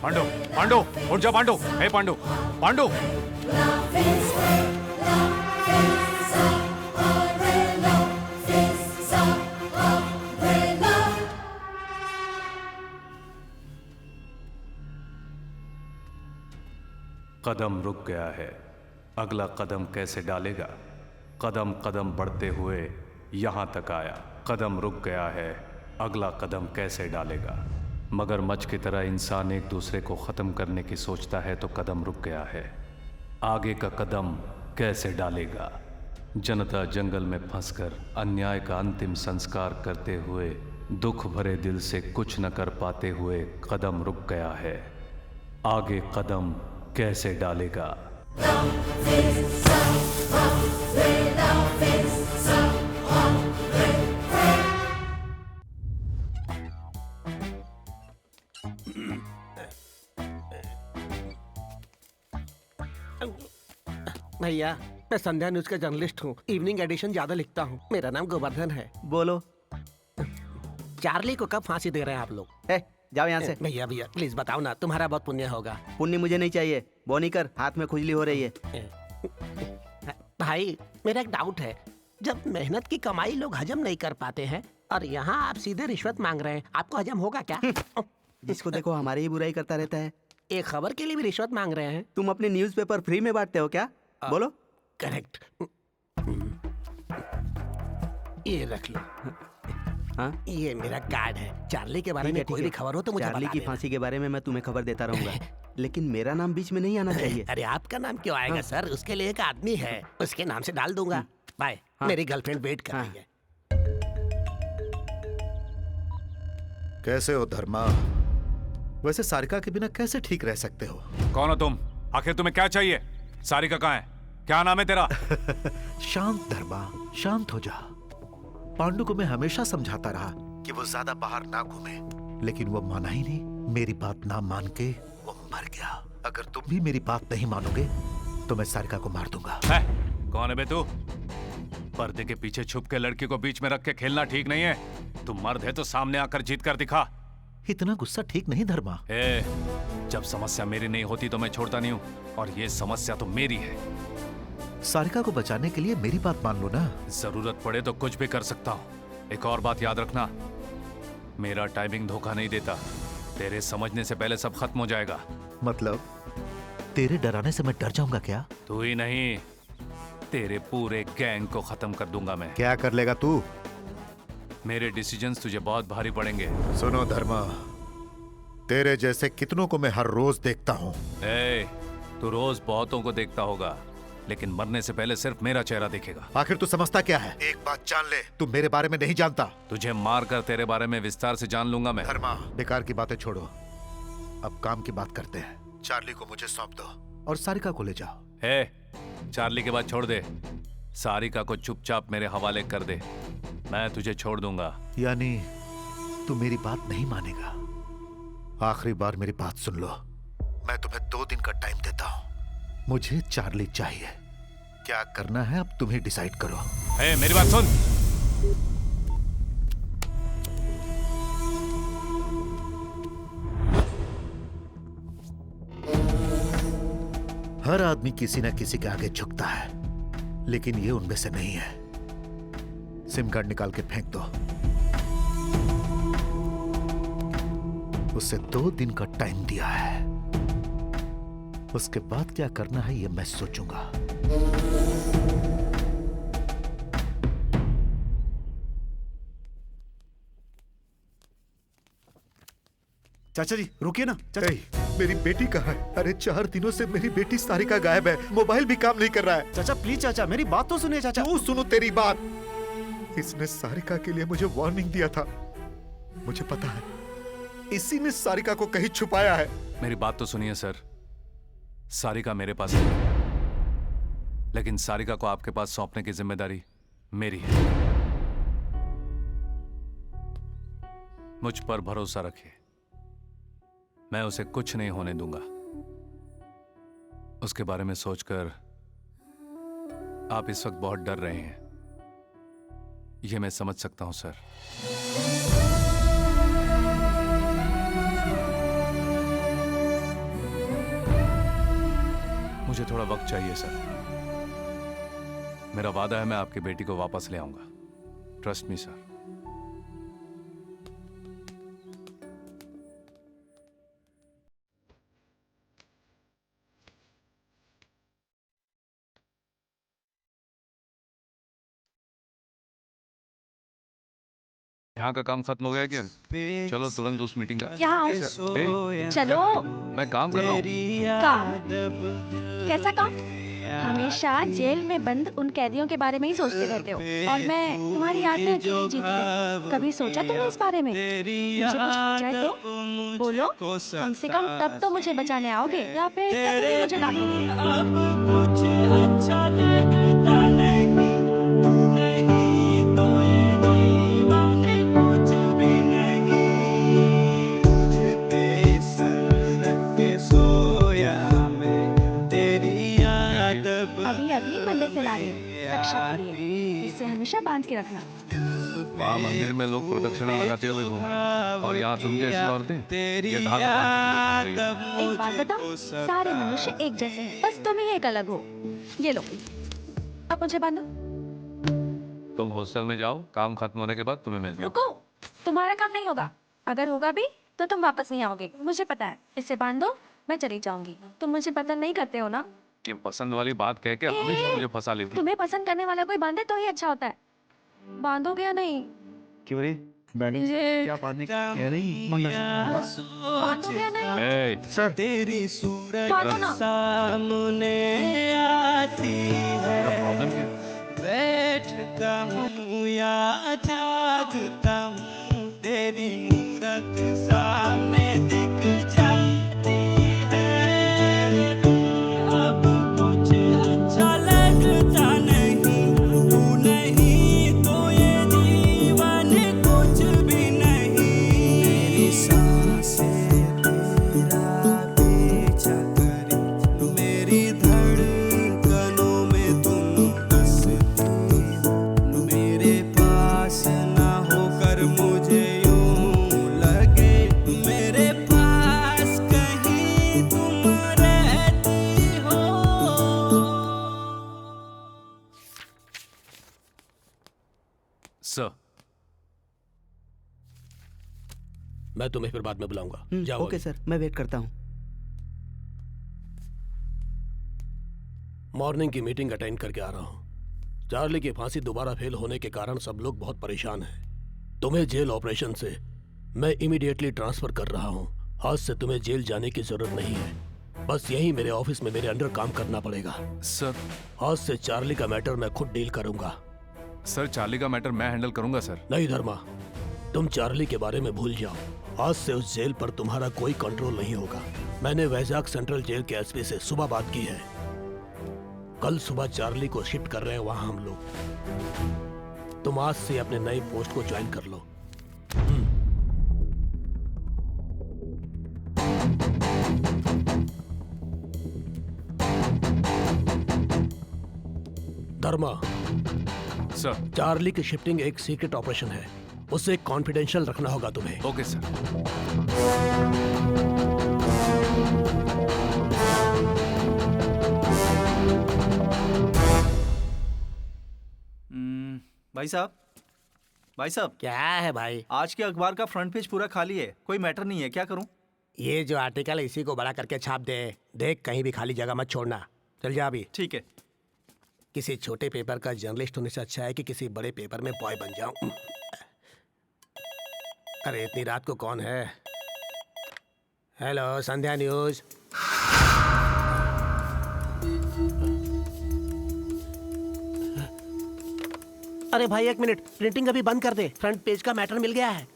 पांडु, पांडु, उठ जा पांडु। हे पांडु, पांडु। कदम रुक गया है, अगला कदम कैसे डालेगा? कदम कदम बढ़ते हुए यहाँ तक आया, कदम रुक गया है, अगला कदम कैसे डालेगा? मगरमच्छ की तरह इंसान एक दूसरे को ख़त्म करने की सोचता है तो कदम रुक गया है, आगे का कदम कैसे डालेगा? जनता जंगल में फंसकर अन्याय का अंतिम संस्कार करते हुए दुख भरे दिल से कुछ न कर पाते हुए कदम रुक गया है, आगे कदम कैसे डालेगा? भैया, मैं संध्या न्यूज का जर्नलिस्ट हूँ, इवनिंग एडिशन ज्यादा लिखता हूँ। मेरा नाम गोवर्धन है। बोलो। चार्ली को कब फांसी दे रहे हैं आप लोग? जाओ यहाँ से। भैया भैया प्लीज बताओ ना, तुम्हारा बहुत पुण्य होगा। पुण्य मुझे नहीं चाहिए। बोनी कर, हाथ में खुजली हो रही है। भाई मेरा एक डाउट है, जब मेहनत की कमाई लोग हजम नहीं कर पाते हैं और यहाँ आप सीधे रिश्वत मांग रहे हैं, आपको हजम होगा क्या? जिसको देखो हमारी ही बुराई करता रहता है। एक खबर के लिए भी रिश्वत मांग रहे हैं? तुम अपने न्यूज़पेपर फ्री में बांटते हो क्या? बोलो। करेक्ट। ये रख लो। हाँ? ये मेरा कार्ड है। चार्ली के बारे में कोई भी खबर हो तो मुझे चार्ली बता की देना। फांसी के बारे में मैं तुम्हें खबर देता रहूंगा, लेकिन मेरा नाम बीच में नहीं आना चाहिए। अरे आपका नाम क्यों आएगा सर? उसके लिए एक आदमी है, उसके नाम से डाल दूंगा। बाय। मेरी गर्लफ्रेंड वेट कर रही है। कैसे हो धर्मा? वैसे सारिका के बिना कैसे ठीक रह सकते हो? कौन हो तुम? आखिर तुम्हें क्या चाहिए? सारिका कहाँ है? क्या नाम है तेरा? शांत धर्मा, शांत हो जा। पांडु को मैं हमेशा समझाता रहा कि वो ज्यादा बाहर ना घूमे, लेकिन वो माना ही नहीं। मेरी बात ना मान के वो मर गया। अगर तुम भी मेरी बात नहीं मानोगे तो मैं सारिका को मार दूंगा। है? कौन है बे तू? पर्दे के पीछे छुप के लड़की को बीच में रख के खेलना ठीक नहीं है। तू मर्द है तो सामने आकर जीत कर दिखा। इतना गुस्सा ठीक नहीं धर्मा। जब समस्या मेरी नहीं होती तो मैं छोड़ता नहीं हूँ, और ये समस्या तो मेरी है। सारिका को बचाने के लिए मेरी बात मान लो ना। जरूरत पड़े तो कुछ भी कर सकता हूँ। एक और बात याद रखना, मेरा टाइमिंग धोखा नहीं देता। तेरे समझने से पहले सब खत्म हो जाएगा। मतलब तेरे डराने से मैं डर जाऊंगा क्या? तू ही नहीं, तेरे पूरे गैंग को खत्म कर दूंगा मैं। क्या कर लेगा तू? मेरे डिसीजंस तुझे बहुत भारी पड़ेंगे। सुनो धर्मा, तेरे जैसे कितनों को मैं हर रोज देखता हूँ। तू रोज बहुतों को देखता होगा, लेकिन मरने से पहले सिर्फ मेरा चेहरा देखेगा। आखिर तू समझता क्या है? एक बात जान ले, तू मेरे बारे में नहीं जानता। तुझे मार कर तेरे बारे में विस्तार से जान लूंगा मैं। धर्मा, बेकार की बातें छोड़ो, अब काम की बात करते हैं। चार्ली को मुझे सौंप दो और सारिका को ले जाओ। चार्ली के बाद छोड़ दे, सारिका को चुपचाप मेरे हवाले कर दे, मैं तुझे छोड़ दूंगा। यानी तू मेरी बात नहीं मानेगा? आखिरी बार मेरी बात सुन लो, मैं तुम्हें 2 दिन का टाइम देता हूँ। मुझे चार्ली चाहिए। क्या करना है अब तुम ही डिसाइड करो। मेरी बात सुन। हर आदमी किसी न किसी के आगे झुकता है, लेकिन ये उनमें से नहीं है। सिम कार्ड निकाल के फेंक दो। उसे 2 दिन का टाइम दिया है, उसके बाद क्या करना है ये मैं सोचूंगा। चाचा जी रुकिए ना। चाचा मेरी बेटी कहाँ है? अरे 4 दिनों से मेरी बेटी सारिका गायब है, मोबाइल भी काम नहीं कर रहा है। चाचा प्लीज चाचा, मेरी बात तो सुनिए चाचा। क्यों सुनो तेरी बात? इसने सारिका के लिए मुझे वार्निंग दिया था। मुझे पता है इसी ने सारिका को कहीं छुपाया है। मेरी बात तो सुनिए सर, सारिका मेरे पास है, लेकिन सारिका को आपके पास सौंपने की जिम्मेदारी मेरी है। मुझ पर भरोसा रखिए, मैं उसे कुछ नहीं होने दूंगा। उसके बारे में सोचकर आप इस वक्त बहुत डर रहे हैं, यह मैं समझ सकता हूं सर। मुझे थोड़ा वक्त चाहिए सर। मेरा वादा है मैं आपकी बेटी को वापस ले आऊंगा। Trust me sir. यहाँ का काम खत्म हो गया क्या? चलो तुरंत उस मीटिंग का। यहाँ आओ। चलो। मैं काम कर रहा हूँ। काम? कैसा काम? हमेशा जेल में बंद उन कैदियों के बारे में ही सोचते रहते हो और मैं तुम्हारी याद में अकेली जीती हूँ। कभी सोचा तुमने इस बारे में? मुझे कुछ हो जाए तो बोलो, कम से कम तब तो मुझे बचाने आओगे या फिर तब भी मुझे अभी अभी मंदिर से ला रही हूँ रक्षा के लिए, इसे हमेशा बांध के रखना। वहाँ मंदिर में लोग प्रदक्षिणा लगाते हुए घूमते और यहाँ तुम जैसी औरतें ये धागा। एक बात बताओ, सारे मनुष्य एक जैसे हैं, बस तुम ही एक अलग हो। ये लो, अब मुझे बांधो। तुम हॉस्टल में जाओ, काम खत्म होने के बाद तुम्हें मिल। रुको, तुम्हारा काम नहीं होगा। अगर होगा भी तो तुम वापस नहीं आओगे, मुझे पता है। इसे बांधो, मैं चली जाऊंगी। तुम मुझे पसंद नहीं करते हो ना? ये पसंद वाली बात कह के हमेशा मुझे फंसा लेती। तुम्हें पसंद करने वाला कोई बांधे तो ही अच्छा होता है। बांधोगे या नहीं? क्यों रे? क्या बांधने कह रही? बांधोगे या नहीं? सर तेरी सूरत बांधो ना। सामने आती है, प्रॉब्लम क्या? बैठता हूँ या जागता हूँ, तेरी मूरत सामने दिख जाती है। अब कुछ अच्छा लगता नहीं, तू नहीं तो ये जीवन कुछ भी नहीं। मेरी सांसें तेरा पीछा करें, मेरी धड़कनों में तुम बसती हो। मेरे पास ना होकर मुझे यूं लगे, मेरे पास कहीं तुम रहती हो। सर, मैं तुम्हें फिर बाद में बुलाऊंगा। जाओ। ओके सर, मैं वेट करता हूँ। मॉर्निंग की मीटिंग अटेंड करके आ रहा हूँ। चार्ली की फांसी दोबारा फेल होने के कारण सब लोग बहुत परेशान हैं। तुम्हें जेल ऑपरेशन से मैं इमीडिएटली ट्रांसफर कर रहा हूँ। आज से तुम्हें जेल जाने की जरूरत नहीं है, बस यहीं मेरे ऑफिस में मेरे अंडर काम करना पड़ेगा। सर, आज से चार्ली का मैटर मैं खुद डील करूंगा। सर चार्ली का मैटर मैं हैंडल करूंगा सर। नहीं धर्मा, तुम चार्ली के बारे में भूल जाओ। आज से उस जेल पर तुम्हारा कोई कंट्रोल नहीं होगा। मैंने वैजाग सेंट्रल जेल के एसपी से सुबह बात की है। कल सुबह चार्ली को शिफ्ट कर रहे हैं वहां हम लोग। तुम आज से अपने नए पोस्ट को ज्वाइन कर लो। धर्मा, सर। चार्ली की शिफ्टिंग एक सीक्रेट ऑपरेशन है, उसे कॉन्फिडेंशियल रखना होगा तुम्हें। Okay sir. भाई साहब, भाई साहब। क्या है भाई? आज के अखबार का फ्रंट पेज पूरा खाली है, कोई मैटर नहीं है, क्या करूं? ये जो आर्टिकल है इसी को बड़ा करके छाप दे। देख, कहीं भी खाली जगह मत छोड़ना। चल जा अभी। ठीक है। किसी छोटे पेपर का जर्नलिस्ट होने से अच्छा है कि किसी बड़े पेपर में बॉय बन जाऊं। अरे इतनी रात को कौन है? हेलो, संध्या न्यूज। अरे भाई एक मिनट, प्रिंटिंग अभी बंद कर दे, फ्रंट पेज का मैटर मिल गया है।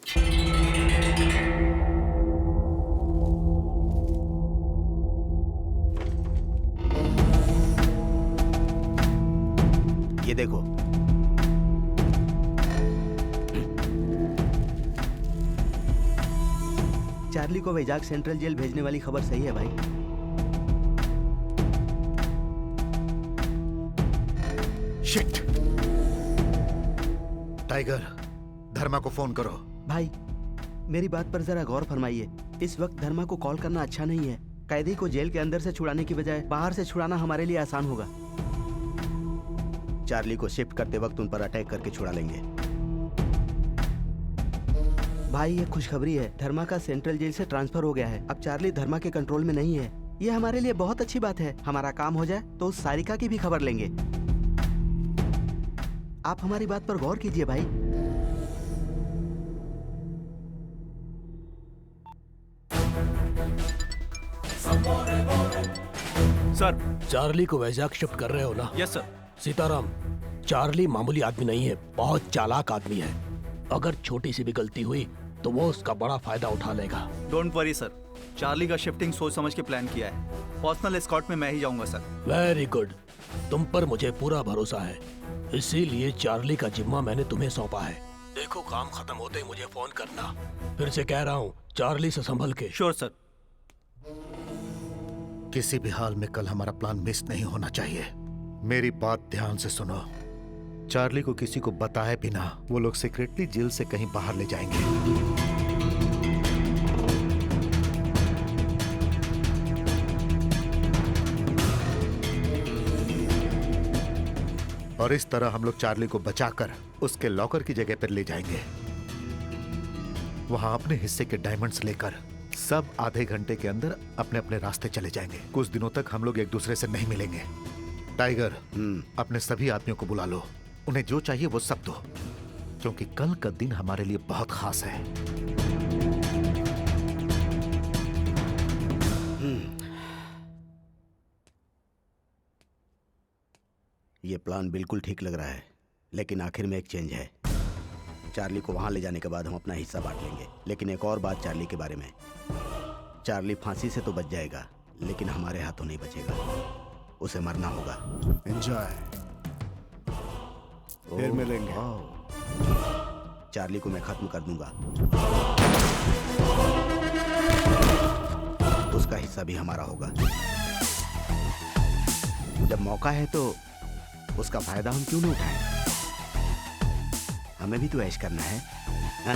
ये देखो, चार्ली को वैजाग सेंट्रल जेल भेजने वाली खबर सही है भाई। शिट! टाइगर, धर्मा को फोन करो। भाई मेरी बात पर जरा गौर फरमाइए। इस वक्त धर्मा को कॉल करना अच्छा नहीं है। कैदी को जेल के अंदर से छुड़ाने की बजाय बाहर से छुड़ाना हमारे लिए आसान होगा। चार्ली को शिफ्ट करते वक्त उन पर अटैक करके छुड़ा लेंगे। भाई ये खुशखबरी है, धर्मा का सेंट्रल जेल से ट्रांसफर हो गया है। अब चार्ली धर्मा के कंट्रोल में नहीं है। ये हमारे लिए बहुत अच्छी बात है। हमारा काम हो जाए तो उस सारिका की भी खबर लेंगे। आप हमारी बात पर गौर कीजिए भाई। सर। चार्ली को वैजाग शिफ्ट कर रहे हो ना? Yes sir. सीताराम, चार्ली मामूली आदमी नहीं है, बहुत चालाक आदमी है। अगर छोटी सी भी गलती हुई तो वो उसका बड़ा फायदा उठा लेगा। डोंट वरी सर, चार्ली का शिफ्टिंग सोच समझ के प्लान किया है। पर्सनल एस्कॉर्ट में मैं ही जाऊंगा सर। वेरी गुड, तुम पर मुझे पूरा भरोसा है, इसीलिए चार्ली का जिम्मा मैंने तुम्हें सौंपा है। देखो, काम खत्म होते ही मुझे फोन करना। फिर से कह रहा हूँ, चार्ली से संभल के। Sure sir. किसी भी हाल में कल हमारा प्लान मिस नहीं होना चाहिए। मेरी बात ध्यान से सुनो। चार्ली को किसी को बताए बिना वो लोग सीक्रेटली जेल से कहीं बाहर ले जाएंगे। और इस तरह हम लोग चार्ली को बचाकर उसके लॉकर की जगह पर ले जाएंगे। वहां अपने हिस्से के डायमंड्स लेकर सब आधे घंटे के अंदर अपने अपने रास्ते चले जाएंगे। कुछ दिनों तक हम लोग एक दूसरे से नहीं मिलेंगे। टाइगर, अपने सभी आदमियों को बुला लो, उन्हें जो चाहिए वो सब दो, क्योंकि कल का दिन हमारे लिए बहुत खास है। ये प्लान बिल्कुल ठीक लग रहा है, लेकिन आखिर में एक चेंज है। चार्ली को वहां ले जाने के बाद हम अपना हिस्सा बांट लेंगे, लेकिन एक और बात चार्ली के बारे में। चार्ली फांसी से तो बच जाएगा, लेकिन हमारे हाथों नहीं बचेगा। उसे मरना होगा। एंजॉय, फिर मिलेंगे। चार्ली को मैं खत्म कर दूंगा, उसका हिस्सा भी हमारा होगा। जब मौका है तो उसका फायदा हम क्यों नहीं उठाएं? हमें भी तो ऐश करना है, हा?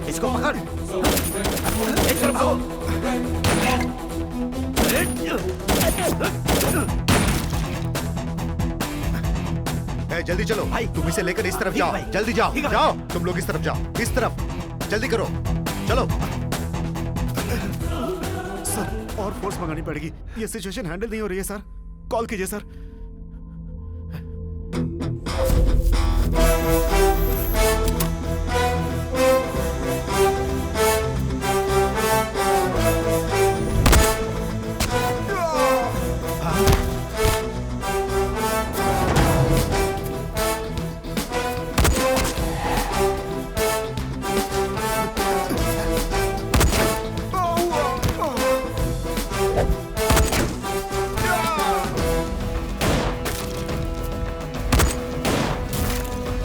इसको पकड़, एक तरफ जल्दी चलो भाई, तुम इसे लेकर इस तरफ जाओ। जल्दी जाओ, जाओ तुम लोग इस तरफ जाओ, इस तरफ जल्दी करो, चलो। फोर्स मंगानी पड़ेगी। ये सिचुएशन हैंडल नहीं हो रही है सर। कॉल कीजिए सर।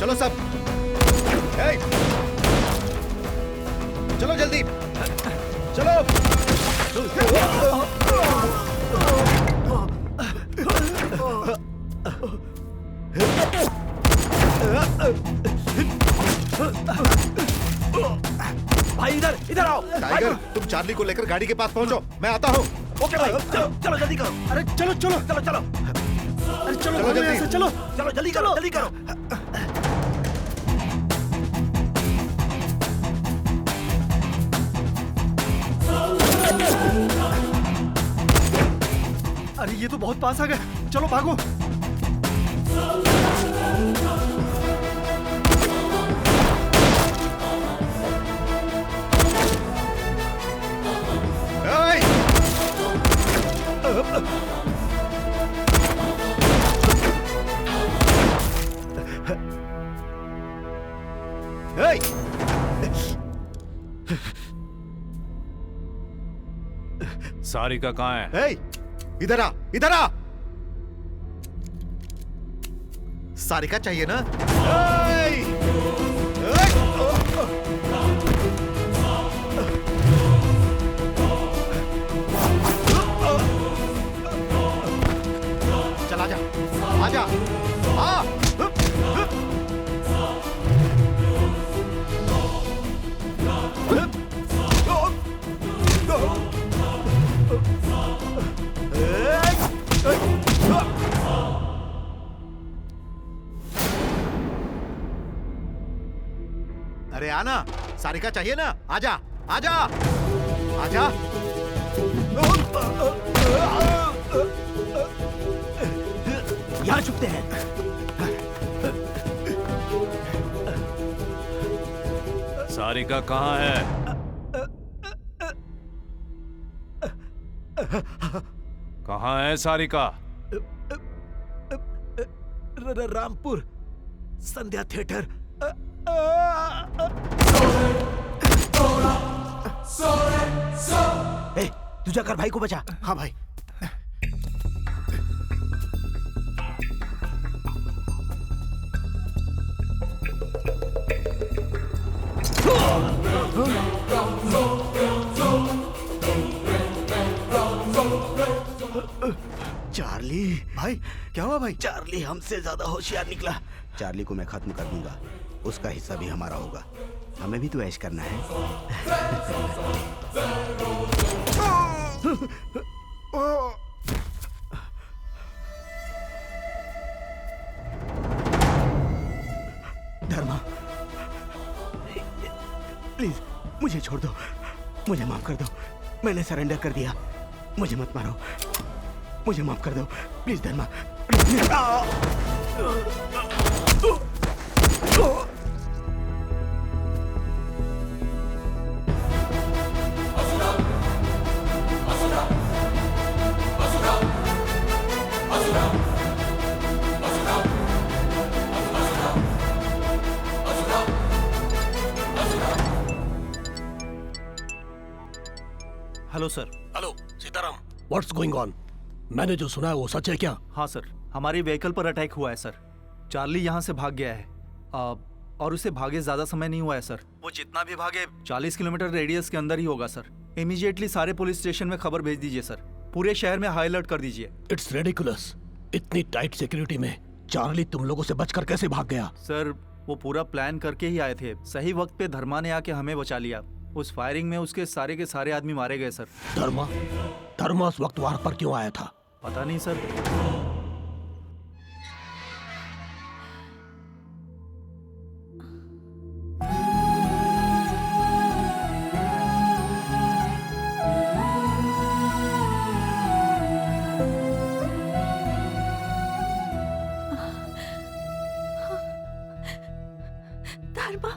चलो सब, हे! चलो जल्दी, चलो। भाई इधर इधर आओ। टाइगर, तुम चार्ली को लेकर गाड़ी के पास पहुंचो, मैं आता हूँ। ओके भाई, चलो चलो जल्दी करो। अरे चलो चलो चलो चलो। अरे चलो चलो जल्दी। चलो चलो जल्दी करो जल्दी करो। अरे ये तो बहुत पास आ गए, चलो भागो। सारिका कहाँ है? हे! इधर आ, इधर आ। सारिका चाहिए ना? चल आजा, आजा, आ। अरे आना, सारिका चाहिए ना? आजा, आजा, आजा। यहाँ छुपते हैं। सारिका कहाँ है? कहाँ है सारिका? रामपुर संध्या थिएटर। तू जाकर भाई को बचा। हाँ भाई। चार्ली भाई क्या हुआ भाई? चार्ली हमसे ज्यादा होशियार निकला। चार्ली को मैं खत्म कर दूंगा, उसका हिस्सा भी हमारा होगा। हमें भी तो ऐश करना है। धर्मा, प्लीज मुझे छोड़ दो, मुझे माफ कर दो। मैंने सरेंडर कर दिया, मुझे मत मारो, मुझे माफ कर दो please Dharma. Hello sir. Hello Sitaram, what's going on? मैंने जो सुना है वो सच है क्या? हाँ सर, हमारी व्हीकल पर अटैक हुआ है सर। चार्ली यहाँ से भाग गया है और उसे भागे ज्यादा समय नहीं हुआ है सर। वो जितना भी भागे 40 किलोमीटर रेडियस के अंदर ही होगा सर। इमीडिएटली सारे पुलिस स्टेशन में खबर भेज दीजिए सर। पूरे शहर में हाई अलर्ट कर दीजिए। इट्स रेडिकुलस, इतनी टाइट सिक्योरिटी में चार्ली तुम लोगों से बचकर कैसे भाग गया? सर वो पूरा प्लान करके ही आए थे। सही वक्त पे धर्मा ने आके हमें बचा लिया। उस फायरिंग में उसके सारे के सारे आदमी मारे गए सर। धर्मा उस वक्त वहां पर क्यों आया था? पता नहीं सर। धर्मा,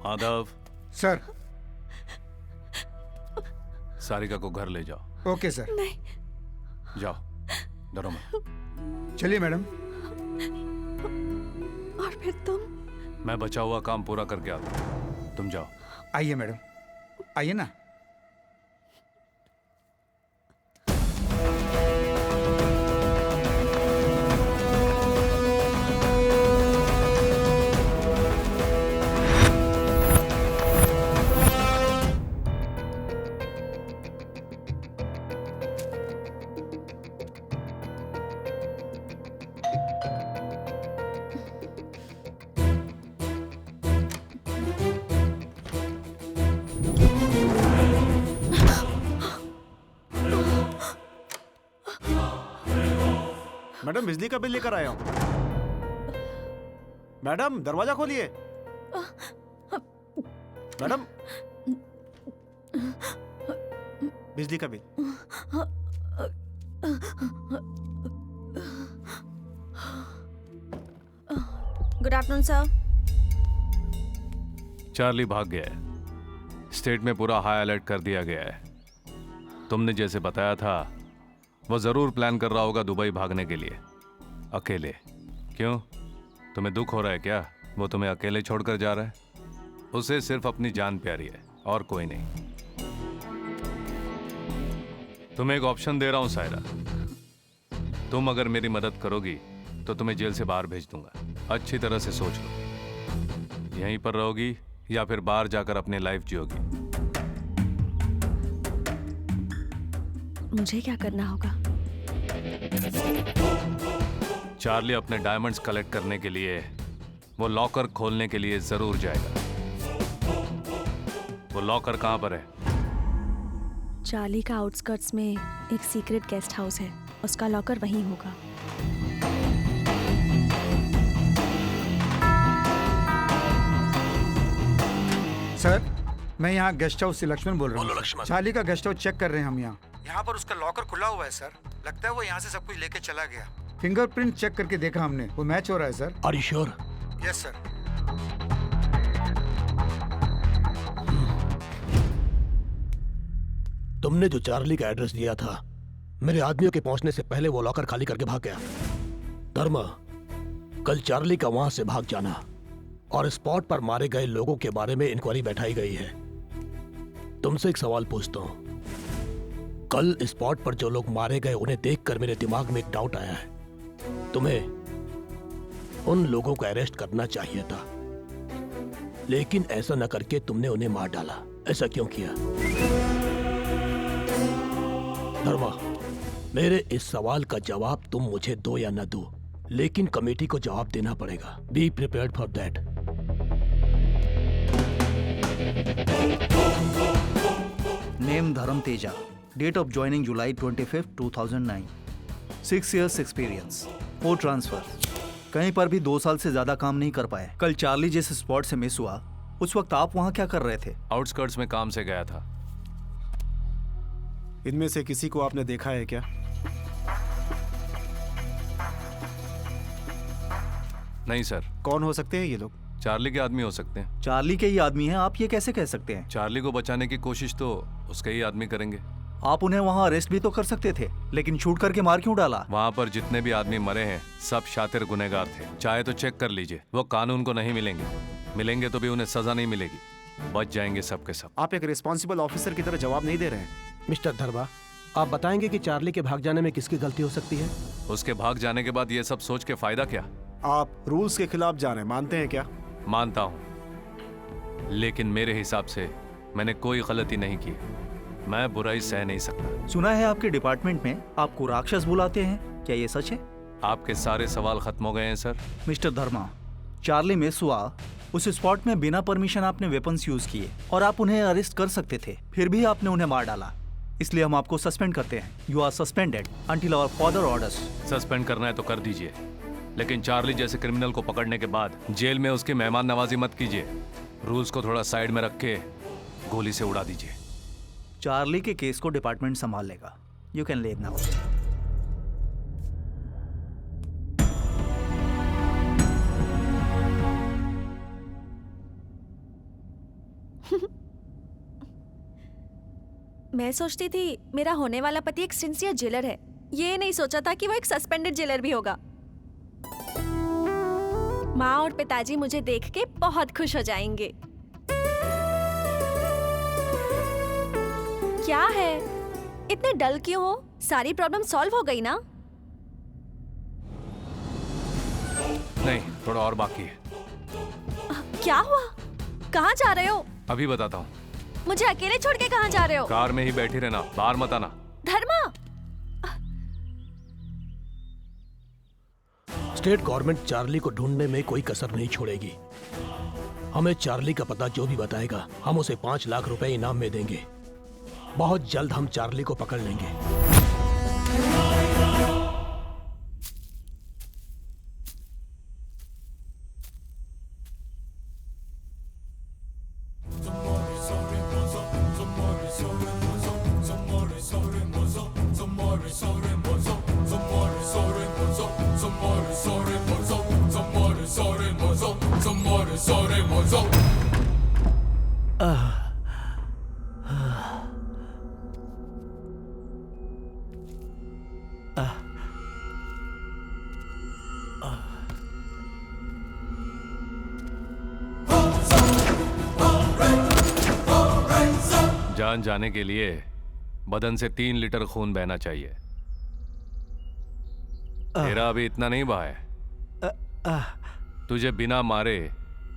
आदव, सर। सारिका को घर ले जाओ। Okay sir. नहीं। जाओ, डरो मत। चलिए मैडम। और फिर तुम? मैं बचा हुआ काम पूरा करके आता हूँ, तुम जाओ। आइए मैडम, आइए ना। मैडम बिजली का बिल लेकर आया हूँ। मैडम दरवाजा खोलिए। मैडम, बिजली का bill. Good afternoon sir. Charlie भाग गया है। स्टेट में पूरा हाई अलर्ट कर दिया गया है। तुमने जैसे बताया था, वो जरूर प्लान कर रहा होगा दुबई भागने के लिए, अकेले। क्यों, तुम्हें दुख हो रहा है क्या? वो तुम्हें अकेले छोड़कर जा रहा है? उसे सिर्फ अपनी जान प्यारी है और कोई नहीं। तुम्हें एक ऑप्शन दे रहा हूं सायरा, तुम अगर मेरी मदद करोगी तो तुम्हें जेल से बाहर भेज दूंगा। अच्छी तरह से सोच लो, यहीं पर रहोगी या फिर बाहर जाकर अपनी लाइफ जियोगी। मुझे क्या करना होगा? चार्ली अपने डायमंड्स कलेक्ट करने के लिए वो लॉकर खोलने के लिए जरूर जाएगा। वो लॉकर कहां पर है? चार्ली का आउटस्कर्ट्स में एक सीक्रेट गेस्ट हाउस है, उसका लॉकर वहीं होगा। सर, मैं यहाँ गेस्ट हाउस से लक्ष्मण बोल रहा हूँ। चार्ली का गेस्ट हाउस चेक कर रहे हैं हम यहाँ पर उसका लॉकर खुला हुआ है सर। लगता है वो यहाँ से सब कुछ लेके चला गया। फिंगरप्रिंट चेक करके देखा हमने, वो मैच हो रहा है sir. Are you sure? Yes sir. तुमने जो चार्ली का एड्रेस दिया था, मेरे आदमियों के पहुंचने से पहले वो लॉकर खाली करके भाग गया। धर्मा, कल चार्ली का वहां से भाग जाना और स्पॉट पर मारे गए लोगों के बारे में इंक्वायरी बैठाई गई है। तुमसे एक सवाल पूछता हूं, कल स्पॉट पर जो लोग मारे गए उन्हें देखकर मेरे दिमाग में एक डाउट आया है। तुम्हें उन लोगों को अरेस्ट करना चाहिए था, लेकिन ऐसा न करके तुमने उन्हें मार डाला। ऐसा क्यों किया? धर्मा, मेरे इस सवाल का जवाब तुम मुझे दो या न दो, लेकिन कमेटी को जवाब देना पड़ेगा। Be prepared for that. Name Dharma Teja, date of joining July 25, 2009, 6 years experience, 4 transfer. कहीं पर भी 2 साल से ज्यादा काम नहीं कर पाए। कल चार्ली जिस स्पॉट से मिस हुआ, उस वक्त आप वहां क्या कर रहे थे? आउटस्कर्ट्स में काम से गया था। इनमें से किसी को आपने देखा है क्या? नहीं सर। कौन हो सकते हैं ये लोग? चार्ली के आदमी हो सकते हैं। चार्ली के ही आदमी हैं, आप ये कैसे कह सकते हैं? चार्ली को बचाने की कोशिश तो उसके ही आदमी करेंगे। आप उन्हें वहां अरेस्ट भी तो कर सकते थे, लेकिन शूट करके मार क्यों डाला? वहां पर जितने भी आदमी मरे हैं सब शातिर गुनहगार थे। चाहे तो चेक कर लीजिए, वो कानून को नहीं मिलेंगे। मिलेंगे तो भी उन्हें सजा नहीं मिलेगी, बच जाएंगे सब के सब। आप एक रिस्पॉन्सिबल ऑफिसर की तरह जवाब नहीं दे रहे हैं। मिस्टर धर्मा, आप बताएंगे कि चार्ली के भाग जाने में किसकी गलती हो सकती है? उसके भाग जाने के बाद ये सब सोच के फायदा क्या? आप रूल्स के खिलाफ जा रहे हैं, मानते हैं क्या? मानता हूं, लेकिन मेरे हिसाब से मैंने कोई गलती नहीं की। मैं बुराई सह नहीं सकता। सुना है आपके डिपार्टमेंट में आपको राक्षस बुलाते हैं, क्या ये सच है? आपके सारे सवाल खत्म हो गए हैं सर। मिस्टर धर्मा, चार्ली मिस हुआ, उस स्पॉट में बिना परमिशन आपने वेपन्स यूज किए और आप उन्हें अरेस्ट कर सकते थे, फिर भी आपने उन्हें मार डाला। इसलिए हम आपको सस्पेंड करते हैं। You are suspended until our further orders. Suspend करना है तो कर दीजिए, लेकिन चार्ली जैसे क्रिमिनल को पकड़ने के बाद जेल में उसकी मेहमान नवाजी मत कीजिए। रूल्स को थोड़ा साइड में रख के गोली से उड़ा दीजिए। चार्ली के केस को डिपार्टमेंट संभाल लेगा। You can leave now. मैं सोचती थी मेरा होने वाला पति एक सिंसियर जेलर है, ये नहीं सोचा था कि वो एक सस्पेंडेड जेलर भी होगा। माँ और पिताजी मुझे देख के बहुत खुश हो जाएंगे। क्या है, इतने डल क्यों हो? सारी प्रॉब्लम सॉल्व हो गई ना? नहीं, थोड़ा और बाकी है। क्या हुआ? कहाँ जा रहे हो? अभी बताता हूँ। मुझे अकेले छोड़ के कहाँ जा रहे हो? कार में ही बैठी रहना, बाहर मत आना। धर्मा! स्टेट गवर्नमेंट चार्ली को ढूंढने में कोई कसर नहीं छोड़ेगी। हमें चार्ली का पता जो भी बताएगा हम उसे 5 लाख रुपए इनाम में देंगे। बहुत जल्द हम चार्ली को पकड़ लेंगे। जान जाने के लिए बदन से 3 लीटर खून बहना चाहिए। तेरा अभी इतना नहीं बहा है। तुझे बिना मारे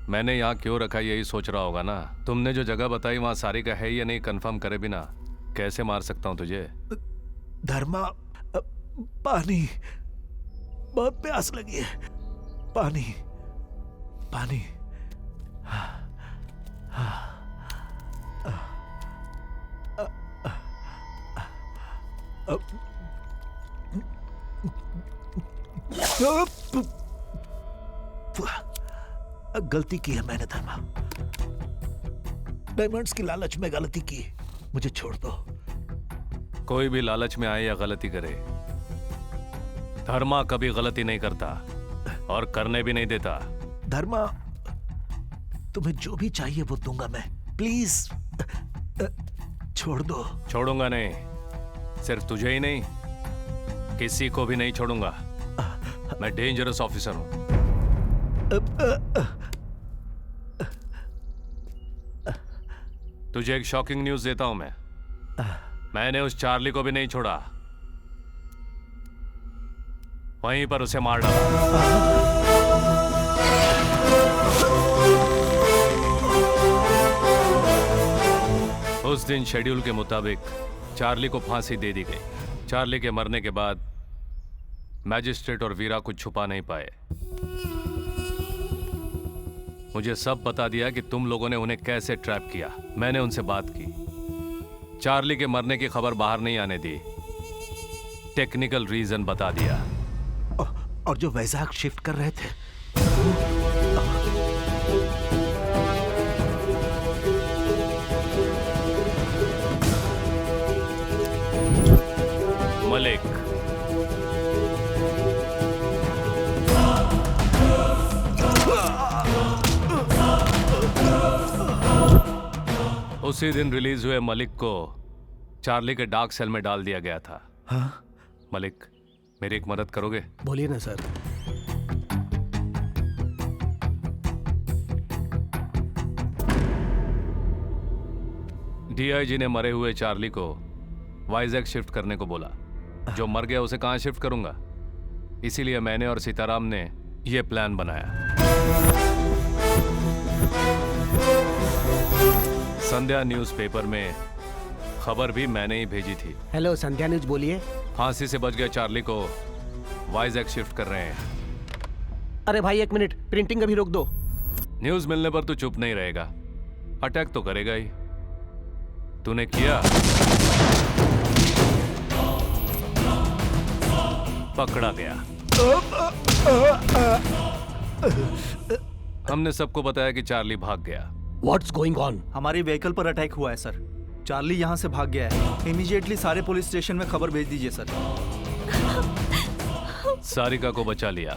मैंने यहाँ क्यों रखा यही सोच रहा होगा ना। तुमने जो जगह बताई वहां सारिका है या नहीं कंफर्म करे बिना कैसे मार सकता हूँ तुझे? धर्मा, पानी, बहुत प्यास लगी है। पानी, पानी। गलती की है मैंने धर्मा, डायमंड्स की लालच में गलती की। मुझे छोड़ दो। कोई भी लालच में आए या गलती करे, धर्मा कभी गलती नहीं करता और करने भी नहीं देता। धर्मा, तुम्हें जो भी चाहिए वो दूंगा मैं। प्लीज छोड़ दो। छोड़ूंगा नहीं, सिर्फ तुझे ही नहीं किसी को भी नहीं छोड़ूंगा। मैं डेंजरस ऑफिसर हूं। तुझे एक शॉकिंग न्यूज देता हूं मैं। मैंने उस चार्ली को भी नहीं छोड़ा, वहीं पर उसे मार डाला। उस दिन शेड्यूल के मुताबिक चार्ली को फांसी दे दी गई। चार्ली के मरने के बाद मैजिस्ट्रेट और वीरा कुछ छुपा नहीं पाए। मुझे सब बता दिया कि तुम लोगों ने उन्हें कैसे ट्रैप किया। मैंने उनसे बात की, चार्ली के मरने की खबर बाहर नहीं आने दी, टेक्निकल रीजन बता दिया। और जो वैजाग शिफ्ट कर रहे थे, मलिक, उसी दिन रिलीज हुए मलिक को चार्ली के डार्क सेल में डाल दिया गया था। हाँ? मलिक, मेरी एक मदद करोगे? बोलिए ना सर। डीआईजी ने मरे हुए चार्ली को वाइजैक शिफ्ट करने को बोला। जो मर गया उसे कहां शिफ्ट करूंगा? इसीलिए मैंने और सीताराम ने यह प्लान बनाया। संध्या न्यूज़पेपर में खबर भी मैंने ही भेजी थी। हेलो, संध्या न्यूज बोलिए। फांसी से बच गए चार्ली को वाइजैक शिफ्ट कर रहे हैं। अरे भाई एक मिनट, प्रिंटिंग अभी रोक दो। न्यूज मिलने पर तू चुप नहीं रहेगा, अटैक तो करेगा ही। तूने किया, पकड़ा गया। हमने सबको बताया कि चार्ली भाग गया। What's going on? हमारी व्हीकल पर अटैक हुआ है सर। चार्ली यहाँ से भाग गया है। इमीडिएटली सारे पुलिस स्टेशन में खबर भेज दीजिए सर। सारिका को बचा लिया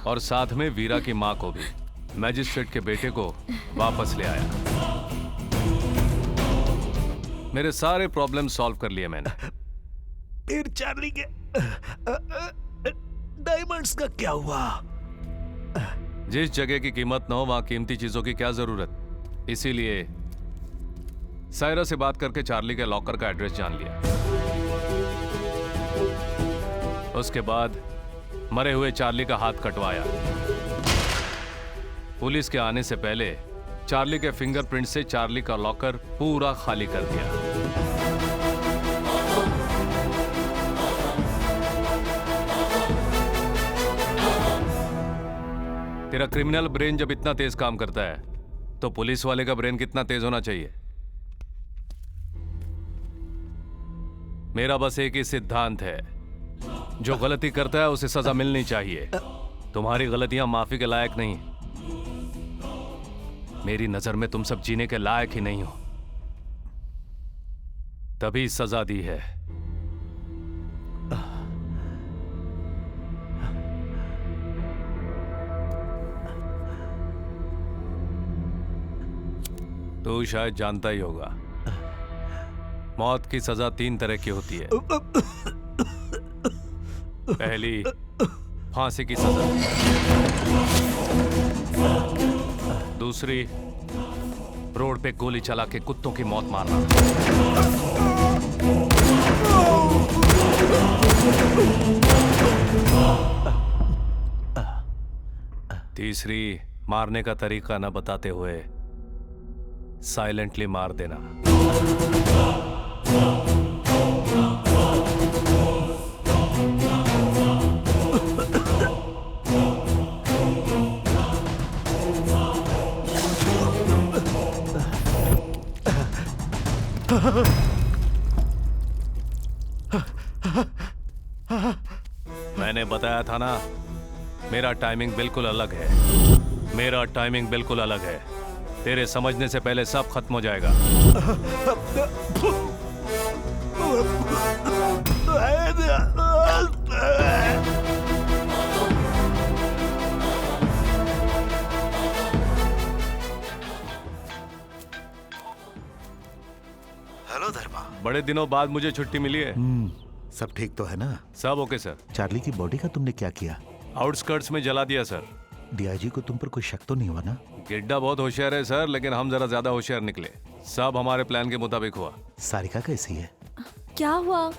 और साथ में वीरा की माँ को भी। मैजिस्ट्रेट के बेटे को वापस ले आया। मेरे सारे प्रॉब्लम सॉल्व कर लिए मैंने। फिर चार्ली के डायमंड्स का क्या हुआ? जिस जगह की कीमत न हो वहां कीमती चीजों की क्या जरूरत। इसीलिए सायरा से बात करके चार्ली के लॉकर का एड्रेस जान लिया। उसके बाद मरे हुए चार्ली का हाथ कटवाया। पुलिस के आने से पहले चार्ली के फिंगरप्रिंट से चार्ली का लॉकर पूरा खाली कर दिया। तेरा क्रिमिनल ब्रेन जब इतना तेज काम करता है तो पुलिस वाले का ब्रेन कितना तेज होना चाहिए। मेरा बस एक ही सिद्धांत है, जो गलती करता है उसे सजा मिलनी चाहिए। तुम्हारी गलतियां माफी के लायक नहीं। मेरी नजर में तुम सब जीने के लायक ही नहीं हो, तभी सजा दी है। तू शायद जानता ही होगा, मौत की सजा 3 तरह की होती है। पहली, फांसी की सजा। दूसरी, रोड पे गोली चला के कुत्तों की मौत मारना। तीसरी, मारने का तरीका न बताते हुए साइलेंटली मार देना। मैंने बताया था ना, मेरा टाइमिंग बिल्कुल अलग है। मेरा टाइमिंग बिल्कुल अलग है। तेरे समझने से पहले सब खत्म हो जाएगा। हेलो धर्मा। बड़े दिनों बाद मुझे छुट्टी मिली है। सब ठीक तो है ना? सब ओके सर। चार्ली की बॉडी का तुमने क्या किया? आउटस्कर्ट्स में जला दिया सर। डीआईजी को तुम पर कोई शक तो नहीं हुआ ना? गिड्डा बहुत होशियार है सर, लेकिन हम जरा ज्यादा होशियार निकले। सब हमारे प्लान के मुताबिक हुआ। सारिका कैसी है? क्या हुआ?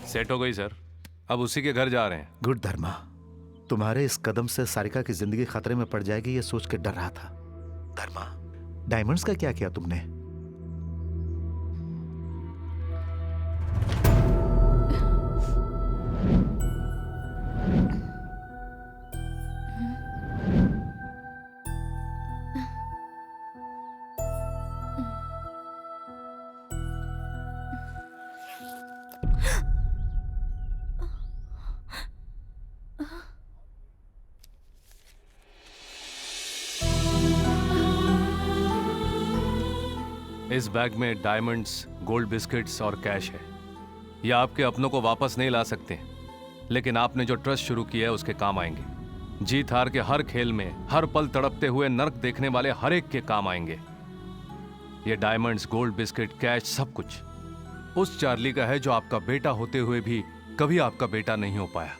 सेट हो गई सर, अब उसी के घर जा रहे हैं। गुड धर्मा, तुम्हारे इस कदम से सारिका की जिंदगी खतरे में पड़ जाएगी ये सोच के डर रहा था। धर्मा, डायमंड्स का क्या किया तुमने? इस बैग में डायमंड्स, गोल्ड बिस्किट्स और कैश है। ये आपके अपनों को वापस नहीं ला सकते, लेकिन आपने जो ट्रस्ट शुरू किया है उसके काम आएंगे। जीत हार के हर खेल में हर पल तड़पते हुए नर्क देखने वाले हर एक के काम आएंगे। ये डायमंड्स, गोल्ड बिस्किट, कैश सब कुछ उस चार्ली का है जो आपका बेटा होते हुए भी कभी आपका बेटा नहीं हो पाया।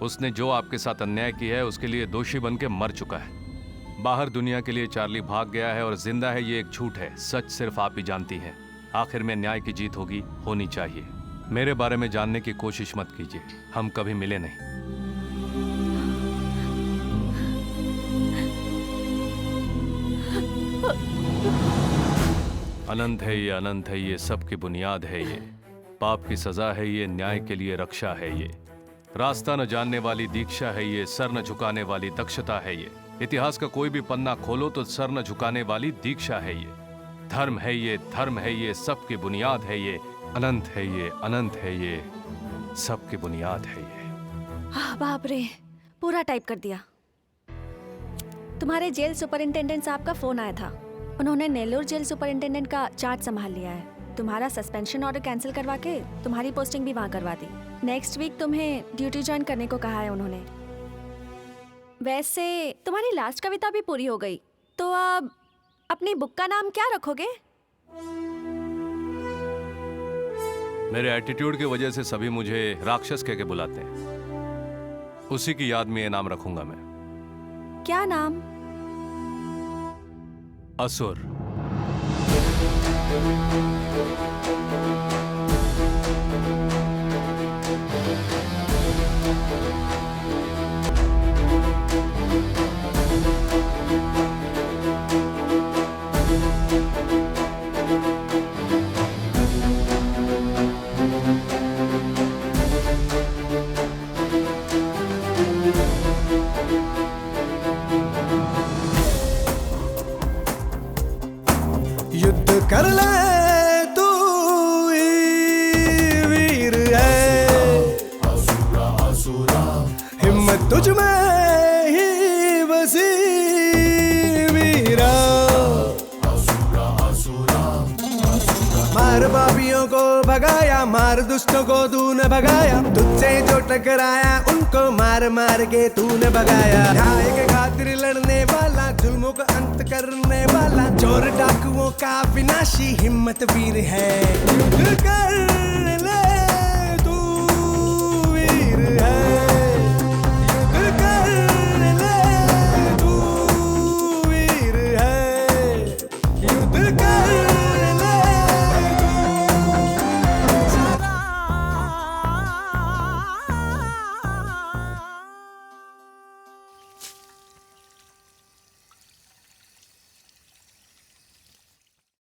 उसने जो आपके साथ अन्याय किया है उसके लिए दोषी बन के मर चुका है। बाहर दुनिया के लिए चार्ली भाग गया है और जिंदा है, ये एक झूठ है। सच सिर्फ आप ही जानती हैं। आखिर में न्याय की जीत होगी, होनी चाहिए। मेरे बारे में जानने की कोशिश मत कीजिए, हम कभी मिले नहीं। अनंत है ये, अनंत है ये, सबकी बुनियाद है ये। पाप की सजा है ये, न्याय के लिए रक्षा है ये। रास्ता न जानने वाली दीक्षा है ये, सर न झुकाने वाली दक्षता है ये। इतिहास का कोई भी पन्ना खोलो तो सर न झुकाने वाली दीक्षा है ये। धर्म है ये, धर्म है ये, सबकी बुनियाद है ये। अनंत है ये, अनंत है ये, सबकी बुनियाद है ये। बाप रे, पूरा टाइप कर दिया। तुम्हारे जेल सुपरिंटेंडेंट साहब का फोन आया था। उन्होंने नेल्लोर जेल सुपरिंटेंडेंट का चार्ज संभाल लिया है। तुम्हारा सस्पेंशन ऑर्डर कैंसिल करवा के तुम्हारी पोस्टिंग भी वहाँ करवा दी। नेक्स्ट वीक तुम्हें ड्यूटी ज्वाइन करने को कहा है उन्होंने। वैसे तुम्हारी लास्ट कविता भी पूरी हो गई, तो अब अपनी बुक का नाम क्या रखोगे? मेरे एटीट्यूड की वजह से सभी मुझे राक्षस कह के बुलाते हैं। उसी की याद में ये नाम रखूंगा मैं। क्या नाम? असुर। युद्ध कर ले तू ही वीर है, हिम्मत तुझ में ही बसी वीरा। मार पापियों को भगाया, मार दुष्टों को तूने भगाया, तुझसे जो टकराया उनको मार मार के तूने भगाया। न्याय के खातिर लड़ने वाला, जुल्मों का अंत करने वाला, चोर डाकुओं का विनाशी हिम्मत वीर है। युद्ध कर ले तू वीर है।